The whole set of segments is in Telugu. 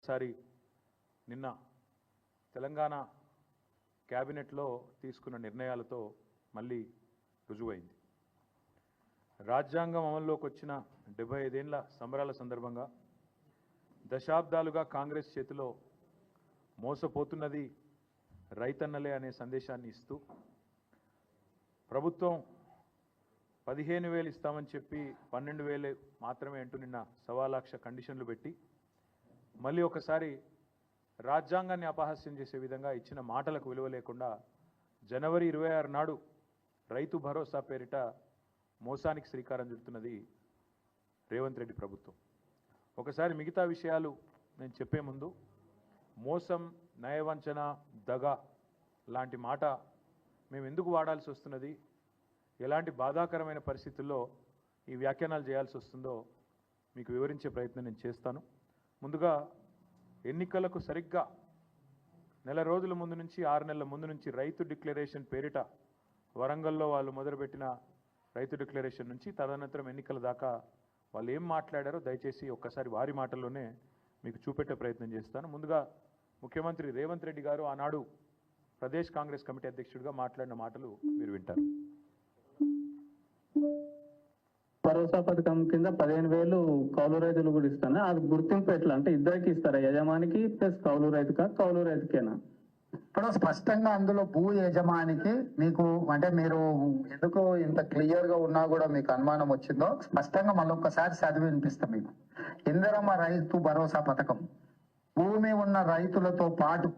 సారి నిన్న తెలంగాణ క్యాబినెట్లో తీసుకున్న నిర్ణయాలతో మళ్ళీ రుజువైంది. రాజ్యాంగం అమల్లోకి వచ్చిన 75 ఏళ్ల సంబరాల సందర్భంగా దశాబ్దాలుగా కాంగ్రెస్ చేతిలో మోసపోతున్నది రైతన్నలే అనే సందేశాన్ని ఇస్తూ ప్రభుత్వం 15,000 ఇస్తామని చెప్పి 12,000 మాత్రమే అంటూ నిన్న 1,00,000 కండిషన్లు పెట్టి మళ్ళీ ఒకసారి రాజ్యాంగాన్ని అపహాస్యం చేసే విధంగా ఇచ్చిన మాటలకు విలువ లేకుండా జనవరి 26 నాడు రైతు భరోసా పేరిట మోసానికి శ్రీకారం చుడుతున్నది రేవంత్ రెడ్డి ప్రభుత్వం. ఒకసారి మిగతా విషయాలు నేను చెప్పే ముందు మోసం, నయవంచన, దగ లాంటి మాట మేము ఎందుకు వాడాల్సి వస్తున్నది, ఎలాంటి బాధాకరమైన పరిస్థితుల్లో ఈ వ్యాఖ్యానాలు చేయాల్సి వస్తుందో మీకు వివరించే ప్రయత్నం నేను చేస్తాను. ముందుగా ఎన్నికలకు సరిగ్గా నెల రోజుల ముందు నుంచి 6 నెలల ముందు నుంచి రైతు డిక్లరేషన్ పేరిట వరంగల్లో వాళ్ళు మొదలుపెట్టిన రైతు డిక్లరేషన్ నుంచి తదనంతరం ఎన్నికల దాకా వాళ్ళు ఏం మాట్లాడారో దయచేసి ఒక్కసారి వారి మాటల్లోనే మీకు చూపెట్టే ప్రయత్నం చేస్తాను. ముందుగా ముఖ్యమంత్రి రేవంత్ రెడ్డి గారు ఆనాడు ప్రదేశ్ కాంగ్రెస్ కమిటీ అధ్యక్షుడిగా మాట్లాడిన మాటలు మీరు వింటారు. భరోసా పథకం కింద 15,000 కౌలు రైతులు కూడా ఇస్తాను. అది గుర్తింపు ఎట్లా అంటే ఇద్దరికి ఇస్తారా, యజమానికి ప్లస్ కౌలు రైతుకా, కౌలు రైతుకేనా? ఇప్పుడు స్పష్టంగా అందులో భూ యజమానికి మీకు అంటే మీరు ఎందుకు ఇంత క్లియర్ గా ఉన్నా కూడా మీకు అనుమానం వచ్చిందో స్పష్టంగా మళ్ళొక్కసారి చదివి వినిపిస్తాం మీకు. ఇందిరమ్మ రైతు భరోసా పథకం భూమి ఉన్న రైతులతో పాటు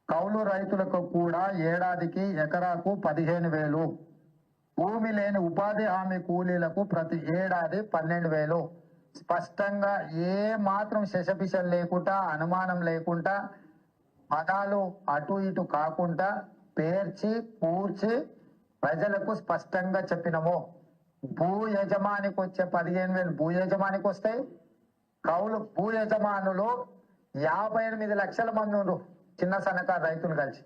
కౌలు రైతులకు కూడా ఏడాదికి ఎకరాకు 15,000, భూమి లేని ఉపాధి హామీ కూలీలకు ప్రతి ఏడాది 12,000. స్పష్టంగా ఏ మాత్రం శశపిశలు లేకుండా, అనుమానం లేకుండా, పదాలు అటు ఇటు కాకుండా పేర్చి కూర్చి ప్రజలకు స్పష్టంగా చెప్పినము. భూ యజమానికి వచ్చే 15,000 భూ యజమానికి వస్తాయి. కౌలు భూ యజమానులు 58 లక్షల మంది ఉన్నారు, చిన్న సన్నకారు రైతులు కలిసి.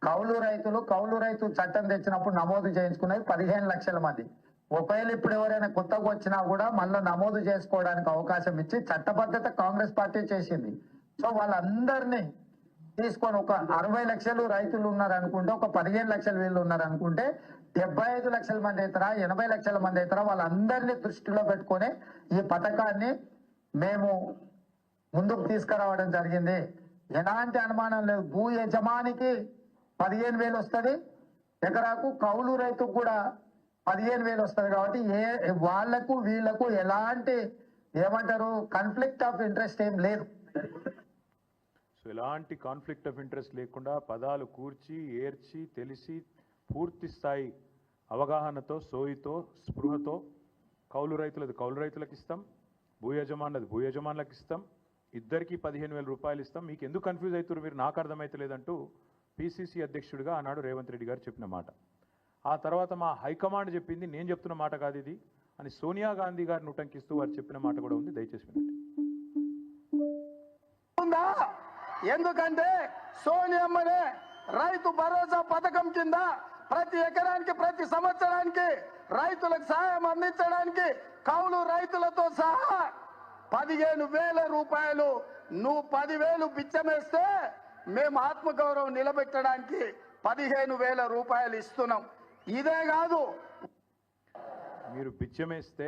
కౌలు రైతు చట్టం తెచ్చినప్పుడు నమోదు చేయించుకున్నది 15 లక్షల మంది. ఒకవేళ ఇప్పుడు ఎవరైనా కొత్తగా వచ్చినా కూడా మళ్ళీ నమోదు చేసుకోవడానికి అవకాశం ఇచ్చి చట్టబద్ధత కాంగ్రెస్ పార్టీ చేసింది. సో వాళ్ళందరినీ తీసుకొని ఒక 60 లక్షలు రైతులు ఉన్నారు అనుకుంటే, ఒక 15 లక్షల వీళ్ళు ఉన్నారు అనుకుంటే 75 లక్షల మంది అవుతారా, 80 లక్షల మంది అవుతారా, వాళ్ళందరినీ దృష్టిలో పెట్టుకొని ఈ పథకాన్ని మేము ముందుకు తీసుకురావడం జరిగింది. ఎలాంటి అనుమానం లేదు. భూ యజమానికి 15,000 వస్తుంది ఎకరాకు, కౌలు రైతుకు కూడా 15,000 వస్తుంది. కాబట్టి వాళ్లకు వీళ్లకు ఎలాంటి ఏమంటారు కాన్ఫ్లిక్ట్ ఆఫ్ ఇంట్రెస్ట్ ఏం లేదు. సో ఎలాంటి కాన్ఫ్లిక్ట్ ఆఫ్ ఇంట్రెస్ట్ లేకుండా పదాలు కూర్చి ఏర్చి తెలిసి పూర్తి స్థాయి అవగాహనతో, సోయితో, స్పృహతో కౌలు రైతులది కౌలు రైతులకు ఇస్తాం, భూ యజమానులది భూ యజమానులకు ఇస్తాం, ఇద్దరికి 15,000 రూపాయలు ఇస్తాం. మీకు ఎందుకు కన్ఫ్యూజ్ అవుతారు మీరు, నాకు అర్థమైతలేదంటూ పిసిసి అధ్యక్షుడిగా ఆనాడు రేవంత్ రెడ్డి గారు చెప్పిన మాట. ఆ తర్వాత మా హైకమాండ్ చెప్పింది, నేను చెప్తున్న మాట కాదు ఇది అని సోనియా గాంధీ గారిని ఉటంకిస్తూ వారు చెప్పిన మాట కూడా ఉంది. దయచేసి వినండి. ఎందుకంటే సోనియమ్మనే రైతు భరోసా పథకం కింద ప్రతి ఎకరానికి ప్రతి సంవత్సరానికి రైతులకు సహాయం అందించడానికి కౌలు రైతులతో సహా 15,000 రూపాయలు, నువ్వు 10,000 బిచ్చమేస్తే మేము ఆత్మగౌరవం నిలబెట్టడానికి 15,000 రూపాయలు ఇస్తున్నాం. ఇదే కాదు, మీరు బిచ్చమేస్తే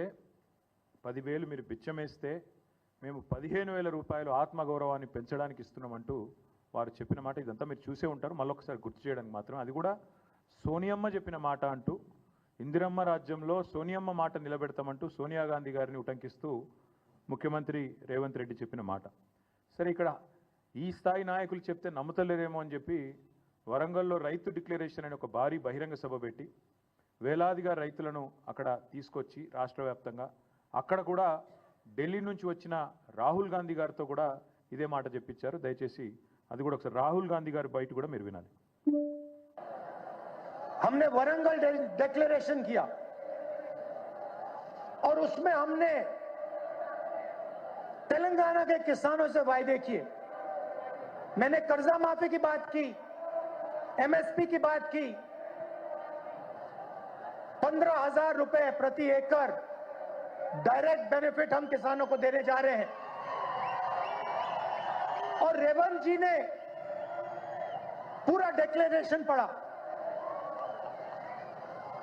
10,000 మీరు బిచ్చమేస్తే మేము 15,000 రూపాయలు ఆత్మగౌరవాన్ని పెంచడానికి ఇస్తున్నామంటూ వారు చెప్పిన మాట. ఇదంతా మీరు చూసే ఉంటారు, మళ్ళొకసారి గుర్తు చేయడానికి మాత్రం. అది కూడా సోనియమ్మ చెప్పిన మాట అంటూ, ఇందిరమ్మ రాజ్యంలో సోనియమ్మ మాట నిలబెడతామంటూ సోనియా గాంధీ గారిని ఉటంకిస్తూ ముఖ్యమంత్రి రేవంత్ రెడ్డి చెప్పిన మాట. సరే, ఇక్కడ ఈ స్థాయి నాయకులు చెప్తే నమ్ముతలేరేమో అని చెప్పి వరంగల్లో రైతు డిక్లరేషన్ అనే ఒక భారీ బహిరంగ సభ పెట్టి వేలాదిగా రైతులను అక్కడ తీసుకొచ్చి రాష్ట్ర వ్యాప్తంగా అక్కడ కూడా ఢిల్లీ నుంచి వచ్చిన రాహుల్ గాంధీ గారితో కూడా ఇదే మాట చెప్పించారు. దయచేసి అది కూడా ఒకసారి రాహుల్ గాంధీ గారి బయట కూడా మీరు వినాలి. हमने वरंगल डिक्लेरेशन किया और उसमें हमने तेलंगाना के किसानों से वायदे किए. मैंने कर्जा माफी की बात की, एमएसपी की बात की, 15,000 रुपए प्रति एकड़ डायरेक्ट बेनिफिट हम किसानों को देने जा रहे हैं. रेवंत जी ने पूरा डिक्लेरेशन पढ़ा।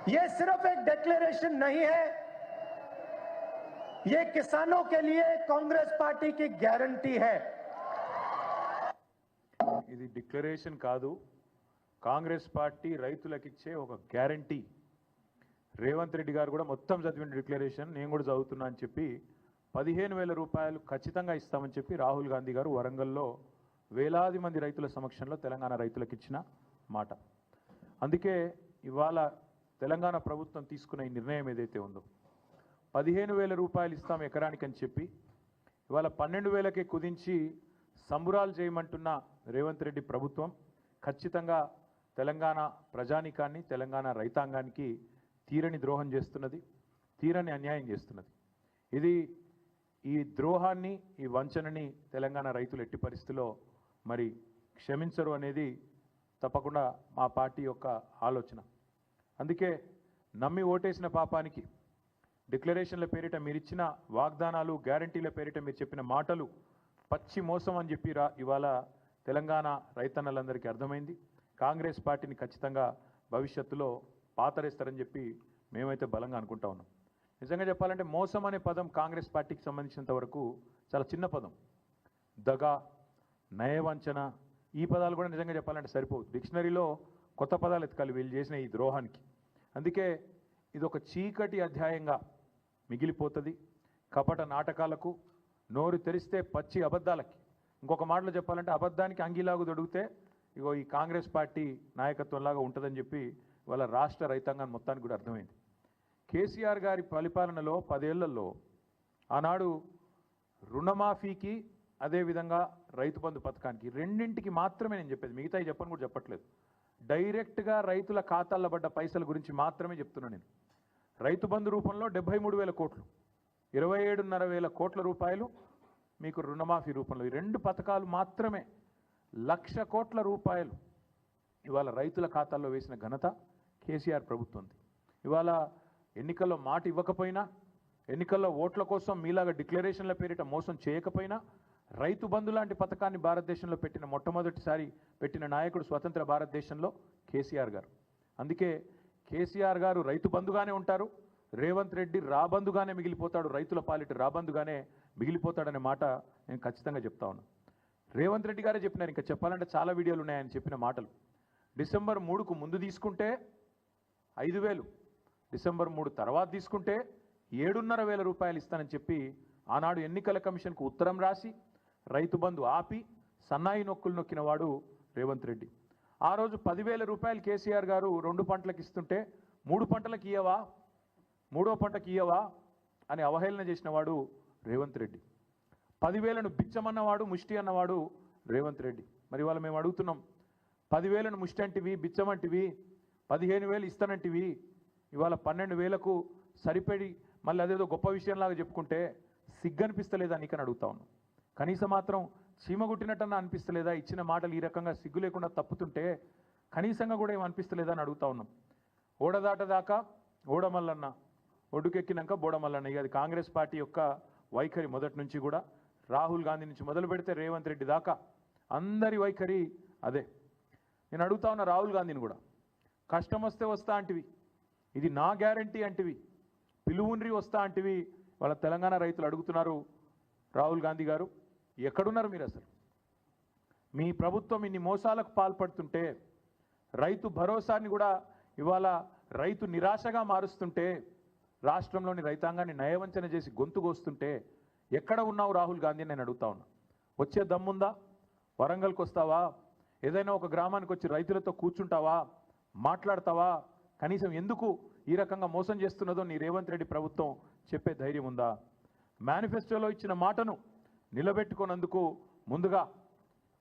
ये सिर्फ एक डिक्लेरेशन नहीं है, ये किसानों के लिए कांग्रेस पार्टी की गारंटी है। ఇది డిక్లరేషన్ కాదు, కాంగ్రెస్ పార్టీ రైతులకిచ్చే ఒక గ్యారంటీ. రేవంత్ రెడ్డి గారు కూడా మొత్తం చదివిన డిక్లరేషన్ నేను కూడా చదువుతున్నా అని చెప్పి 15,000 రూపాయలు ఖచ్చితంగా ఇస్తామని చెప్పి రాహుల్ గాంధీ గారు వరంగల్లో వేలాది మంది రైతుల సమక్షంలో తెలంగాణ రైతులకు ఇచ్చిన మాట. అందుకే ఇవాళ తెలంగాణ ప్రభుత్వం తీసుకున్న ఈ నిర్ణయం ఏదైతే ఉందో 15,000 రూపాయలు ఇస్తాం ఎకరానికి అని చెప్పి ఇవాళ 12,000కే కుదించి సంబురాలు చేయమంటున్న రేవంత్ రెడ్డి ప్రభుత్వం ఖచ్చితంగా తెలంగాణ ప్రజానీకాన్ని, తెలంగాణ రైతాంగానికి తీరని ద్రోహం చేస్తున్నది, తీరని అన్యాయం చేస్తున్నది. ఈ ద్రోహాన్ని, ఈ వంచనని తెలంగాణ రైతులు ఎట్టి పరిస్థితిలో మరి క్షమించరు అనేది తప్పకుండా మా పార్టీ యొక్క ఆలోచన. అందుకే నమ్మి ఓటేసిన పాపానికి డిక్లరేషన్ల పేరిట మీరు ఇచ్చిన వాగ్దానాలు, గ్యారంటీల పేరిట మీరు చెప్పిన మాటలు పచ్చి మోసం అని చెప్పి ఇవాళ తెలంగాణ రైతన్నలందరికీ అర్థమైంది. కాంగ్రెస్ పార్టీని ఖచ్చితంగా భవిష్యత్తులో పాతరేస్తారని చెప్పి మేమైతే బలంగా అనుకుంటా ఉన్నాం. నిజంగా చెప్పాలంటే మోసం అనే పదం కాంగ్రెస్ పార్టీకి సంబంధించినంత వరకు చాలా చిన్న పదం. దగా, నయవంచన, ఈ పదాలు కూడా నిజంగా చెప్పాలంటే సరిపోదు. డిక్షనరీలో కొత్త పదాలు ఎతకాలి వీళ్ళు చేసిన ఈ ద్రోహానికి. అందుకే ఇది ఒక చీకటి అధ్యాయంగా మిగిలిపోతుంది. కపట నాటకాలకు, నోరు తెరిస్తే పచ్చి అబద్ధాలకి, ఇంకొక మాటలో చెప్పాలంటే అబద్ధానికి అంగిలాగు దొడిగితే ఇగో ఈ కాంగ్రెస్ పార్టీ నాయకత్వంలాగా ఉంటుందని చెప్పి వాళ్ళ రాష్ట్ర రైతాంగాన్ని మొత్తానికి కూడా అర్థమైంది. కేసీఆర్ గారి పరిపాలనలో 10 ఏళ్లలో ఆనాడు రుణమాఫీకి, అదేవిధంగా రైతు బంధు పథకానికి రెండింటికి మాత్రమే నేను చెప్పేది, మిగతా చెప్పని కూడా చెప్పట్లేదు. డైరెక్ట్గా రైతుల ఖాతాల్లో పడ్డ పైసల గురించి మాత్రమే చెప్తున్నాను నేను. రైతు బంధు రూపంలో 73,000 కోట్లు, 27,500 కోట్ల రూపాయలు మీకు రుణమాఫీ రూపంలో, ఈ 2 పథకాలు మాత్రమే 1,00,000 కోట్ల రూపాయలు ఇవాళ రైతుల ఖాతాల్లో వేసిన ఘనత కేసీఆర్ ప్రభుత్వంది. ఇవాళ ఎన్నికల్లో మాట ఇవ్వకపోయినా, ఎన్నికల్లో ఓట్ల కోసం మీలాగా డిక్లరేషన్ల పేరిట మోసం చేయకపోయినా, రైతు బంధు లాంటి పథకాన్ని భారతదేశంలో పెట్టిన మొట్టమొదటిసారి పెట్టిన నాయకుడు స్వతంత్ర భారతదేశంలో కేసీఆర్ గారు. అందుకే కేసీఆర్ గారు రైతు బంధుగానే ఉంటారు, రేవంత్ రెడ్డి రాబందుగానే మిగిలిపోతాడు, రైతుల పాలిట రాబందుగానే మిగిలిపోతాడనే మాట నేను ఖచ్చితంగా చెప్తా ఉన్నాను. రేవంత్ రెడ్డి గారే చెప్పినారు, ఇంకా చెప్పాలంటే చాలా వీడియోలు ఉన్నాయని చెప్పిన మాటలు. డిసెంబర్ 3కు ముందు తీసుకుంటే 5,000, డిసెంబర్ 3 తర్వాత తీసుకుంటే 7,500 రూపాయలు ఇస్తానని చెప్పి ఆనాడు ఎన్నికల కమిషన్కు ఉత్తరం రాసి రైతు బంధు ఆపి సన్నాయి నొక్కులు నొక్కిన వాడు రేవంత్ రెడ్డి. ఆ రోజు 10,000 రూపాయలు కేసీఆర్ గారు 2 పంటలకు ఇస్తుంటే 3 పంటలకు ఇయ్యవా, 3వ పంటకి ఇయ్యవా అని అవహేళన చేసిన వాడు రేవంత్ రెడ్డి. 10,000ను బిచ్చమన్నవాడు, ముష్టి అన్నవాడు రేవంత్ రెడ్డి. మరి ఇవాళ మేము అడుగుతున్నాం, 10,000ను ముష్టి అంటివి, బిచ్చమంటివి, 15,000 ఇస్తానంటివి, ఇవాళ 12,000కు సరిపడి మళ్ళీ అదేదో గొప్ప విషయంలాగా చెప్పుకుంటే సిగ్గనిపిస్తలేదా నీకని అడుగుతా ఉన్నాం. కనీసం మాత్రం చీమగుట్టినట్టన్నా అనిపిస్తలేదా? ఇచ్చిన మాటలు ఈ రకంగా సిగ్గు లేకుండా తప్పుతుంటే కనీసంగా కూడా ఏం అనిపిస్తలేదా అని అడుగుతా ఉన్నాం. ఓడదాటదాకా ఓడమల్లన్న, ఒడ్డుకెక్కినాక బోడమల్లన్న. ఇక అది కాంగ్రెస్ పార్టీ యొక్క వైఖరి మొదటి నుంచి కూడా. రాహుల్ గాంధీ నుంచి మొదలు పెడితే రేవంత్ రెడ్డి దాకా అందరి వైఖరి అదే. నేను అడుగుతా ఉన్నా రాహుల్ గాంధీని కూడా, కష్టం వస్తే వస్తా అంటివి, ఇది నా గ్యారంటీ అంటివి, పిలువుండ్రి వస్తా అంటివి. వాళ్ళ తెలంగాణ రైతులు అడుగుతున్నారు, రాహుల్ గాంధీ గారు ఎక్కడున్నారు మీరు? అసలు మీ ప్రభుత్వం ఇన్ని మోసాలకు పాల్పడుతుంటే, రైతు భరోసాని కూడా ఇవాళ రైతు నిరాశగా మారుస్తుంటే, రాష్ట్రంలోని రైతాంగాన్ని నయవంచన చేసి గొంతుకొస్తుంటే ఎక్కడ ఉన్నావు రాహుల్ గాంధీ నేను అడుగుతా ఉన్నా. వచ్చే దమ్ముందా? వరంగల్కి వస్తావా? ఏదైనా ఒక గ్రామానికి వచ్చి రైతులతో కూర్చుంటావా? మాట్లాడతావా? కనీసం ఎందుకు ఈ రకంగా మోసం చేస్తున్నదో నీ రేవంత్ రెడ్డి ప్రభుత్వం చెప్పే ధైర్యం ఉందా? మేనిఫెస్టోలో ఇచ్చిన మాటను నిలబెట్టుకున్నందుకు ముందుగా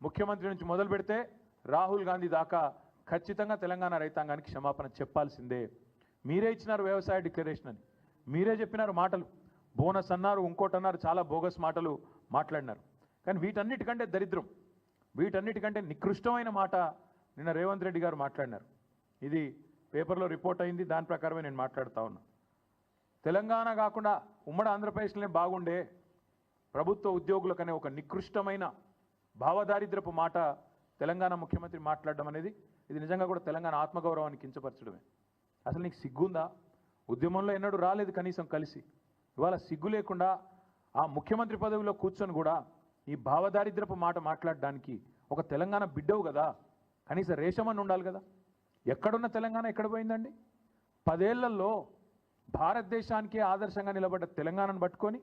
ముఖ్యమంత్రి నుంచి మొదలు పెడితే రాహుల్ గాంధీ దాకా ఖచ్చితంగా తెలంగాణ రైతాంగానికి క్షమాపణ చెప్పాల్సిందే. మీరే ఇచ్చినారు వ్యవసాయ డిక్లరేషన్ అని, మీరే చెప్పినారు మాటలు, బోనస్ అన్నారు, ఇంకోటి అన్నారు, చాలా బోగస్ మాటలు మాట్లాడినారు. కానీ వీటన్నిటికంటే దరిద్రం, వీటన్నిటికంటే నికృష్టమైన మాట నిన్న రేవంత్ రెడ్డి గారు మాట్లాడినారు. ఇది పేపర్లో రిపోర్ట్ అయింది, దాని ప్రకారమే నేను మాట్లాడుతూ ఉన్నా. తెలంగాణ కాకుండా ఉమ్మడి ఆంధ్రప్రదేశ్లోనే బాగుండే ప్రభుత్వ ఉద్యోగులకనే ఒక నికృష్టమైన భావదారిద్రపు మాట తెలంగాణ ముఖ్యమంత్రి మాట్లాడడం అనేది ఇది నిజంగా కూడా తెలంగాణ ఆత్మగౌరవాన్ని కించపరచడమే. అసలు నీకు సిగ్గుందా? ఉద్యమంలో ఎన్నడూ రాలేదు కనీసం కలిసి, ఇవాళ సిగ్గు లేకుండా ఆ ముఖ్యమంత్రి పదవిలో కూర్చొని కూడా ఈ భావదారిద్రపు మాట మాట్లాడడానికి ఒక తెలంగాణ బిడ్డవు కదా, కనీసం రేషమని ఉండాలి కదా. ఎక్కడున్న తెలంగాణ ఎక్కడ పోయిందండి? 10 ఏళ్లలో భారతదేశానికే ఆదర్శంగా నిలబడ్డ తెలంగాణను పట్టుకొని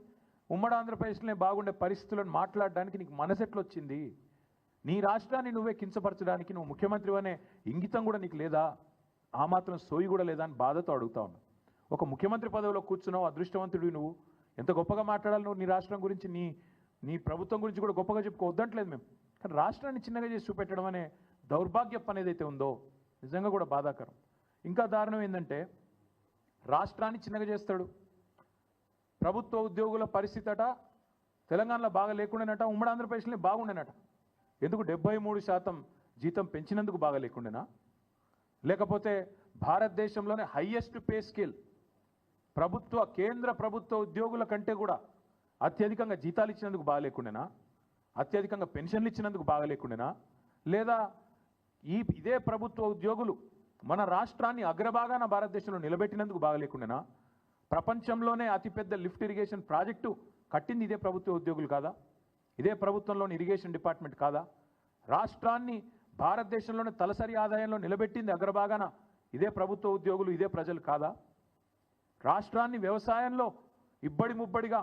ఉమ్మడి ఆంధ్రప్రదేశ్లోనే బాగుండే పరిస్థితులను మాట్లాడడానికి నీకు మనసెట్లొచ్చింది? నీ రాష్ట్రాన్ని నువ్వే కించపరచడానికి నువ్వు ముఖ్యమంత్రి అనే ఇంగితం కూడా నీకు లేదా? ఆ మాత్రం సోయి కూడా లేదా అని బాధతో అడుగుతా ఉన్నా. ఒక ముఖ్యమంత్రి పదవిలో కూర్చున్నావు, అదృష్టవంతుడివి నువ్వు. ఎంత గొప్పగా మాట్లాడాలి నువ్వు నీ రాష్ట్రం గురించి, నీ ప్రభుత్వం గురించి కూడా గొప్పగా చెప్పుకోవద్దంటలేదు మేము. కానీ రాష్ట్రాన్ని చిన్నగా చేసి చూపెట్టడం అనే దౌర్భాగ్యం అనేది అయితే ఉందో నిజంగా కూడా బాధాకరం. ఇంకా దారుణం ఏంటంటే రాష్ట్రాన్ని చిన్నగా చేస్తాడు. ప్రభుత్వ ఉద్యోగుల పరిస్థితి అట తెలంగాణలో బాగా లేకుండానట, ఉమ్మడి ఆంధ్రప్రదేశ్లో బాగుండేనట. ఎందుకు 73% జీతం పెంచినందుకు బాగా లేకుండేనా? లేకపోతే భారతదేశంలోనే హైయెస్ట్ పే స్కేల్ కేంద్ర ప్రభుత్వ ఉద్యోగుల కంటే కూడా అత్యధికంగా జీతాలు ఇచ్చినందుకు బాగా లేకుండేనా? అత్యధికంగా పెన్షన్లు ఇచ్చినందుకు బాగా లేకుండేనా? లేదా ఇదే ప్రభుత్వ ఉద్యోగులు మన రాష్ట్రాన్ని అగ్రభాగాన భారతదేశంలో నిలబెట్టినందుకు బాగా లేకుండేనా? ప్రపంచంలోనే అతిపెద్ద లిఫ్ట్ ఇరిగేషన్ ప్రాజెక్టు కట్టింది ఇదే ప్రభుత్వ ఉద్యోగులు కాదా? ఇదే ప్రభుత్వంలోని ఇరిగేషన్ డిపార్ట్మెంట్ కాదా? రాష్ట్రాన్ని భారతదేశంలోనే తలసరి ఆదాయంలో నిలబెట్టింది అగ్రభాగాన ఇదే ప్రభుత్వ ఉద్యోగులు, ఇదే ప్రజలు కాదా? రాష్ట్రాన్ని వ్యవసాయంలో ఇబ్బడి ముబ్బడిగా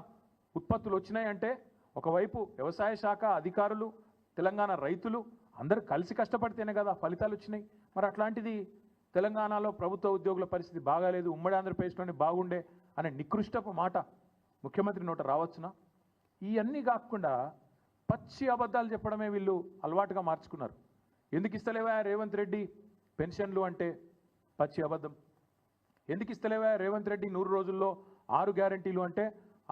ఉత్పత్తులు వచ్చినాయంటే ఒకవైపు వ్యవసాయ శాఖ అధికారులు, తెలంగాణ రైతులు అందరూ కలిసి కష్టపడితేనే కదా ఫలితాలు వచ్చినాయి. మరి అట్లాంటిది తెలంగాణలో ప్రభుత్వ ఉద్యోగుల పరిస్థితి బాగాలేదు, ఉమ్మడి ఆంధ్రప్రదేశ్లోనే బాగుండే అనే నికృష్టపు మాట ముఖ్యమంత్రి నోట రావచ్చునా? ఇవన్నీ కాకుండా పచ్చి అబద్ధాలు చెప్పడమే వీళ్ళు అలవాటుగా మార్చుకున్నారు. ఎందుకు ఇస్తలేవా రేవంత్ రెడ్డి పెన్షన్లు అంటే పచ్చి అబద్ధం. ఎందుకు ఇస్తలేవా రేవంత్ రెడ్డి 100 రోజుల్లో 6 గ్యారంటీలు అంటే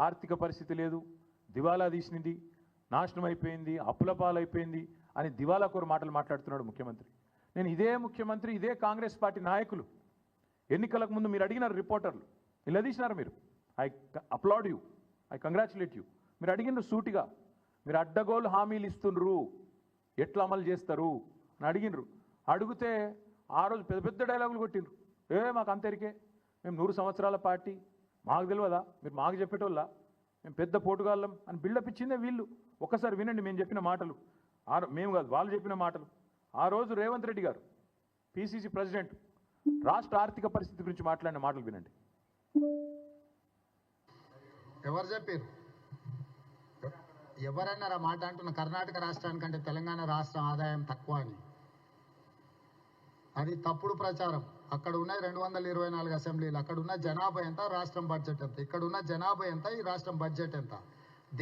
ఆర్థిక పరిస్థితి లేదు, దివాలా తీసినది, నాశనం అయిపోయింది, అప్పుల పాలైపోయింది అని దివాలాకోరు మాటలు మాట్లాడుతున్నాడు ముఖ్యమంత్రి. నేను ఇదే ముఖ్యమంత్రి, ఇదే కాంగ్రెస్ పార్టీ నాయకులు ఎన్నికలకు ముందు మీరు అడిగినారు, రిపోర్టర్లు నిలదీసినారు. మీరు I applaud you, I congratulate you. మీరు అడిగినారు సూటిగా, మీరు అడ్డగోలు హామీలు ఇస్తుండ్రు, ఎట్లా అమలు చేస్తారు అని అడిగినరు. అడిగితే ఆ రోజు పెద్ద పెద్ద డైలాగులు కొట్టిండ్రు. మాకు అంతరికే, మేము 100 సంవత్సరాల పార్టీ, మాకు తెలియదా, మీరు మాకు చెప్పేటోళ్ళ, మేము పెద్ద పోటుగాళ్ళం అని బిల్డప్ ఇచ్చిందే వీళ్ళు. ఒక్కసారి వినండి మేము చెప్పిన మాటలు, మేము కాదు వాళ్ళు చెప్పిన మాటలు. ఆ రోజు రేవంత్ రెడ్డి గారు పిసిసి ప్రెసిడెంట్ రాష్ట్ర ఆర్థిక పరిస్థితి గురించి మాట్లాడిన మాటలు వినండి. ఎవరు చెప్పారు? ఎవరన్నారు ఆ మాట? అంటున్న కర్ణాటక రాష్ట్రానికంటే తెలంగాణ రాష్ట్రం ఆదాయం తక్కువ అని. అది తప్పుడు ప్రచారం. అక్కడ ఉన్న 224 అసెంబ్లీలు, అక్కడ ఉన్న జనాభా ఎంత, రాష్ట్రం బడ్జెట్ ఎంత, ఇక్కడ ఉన్న జనాభా ఎంత, ఈ రాష్ట్రం బడ్జెట్ ఎంత.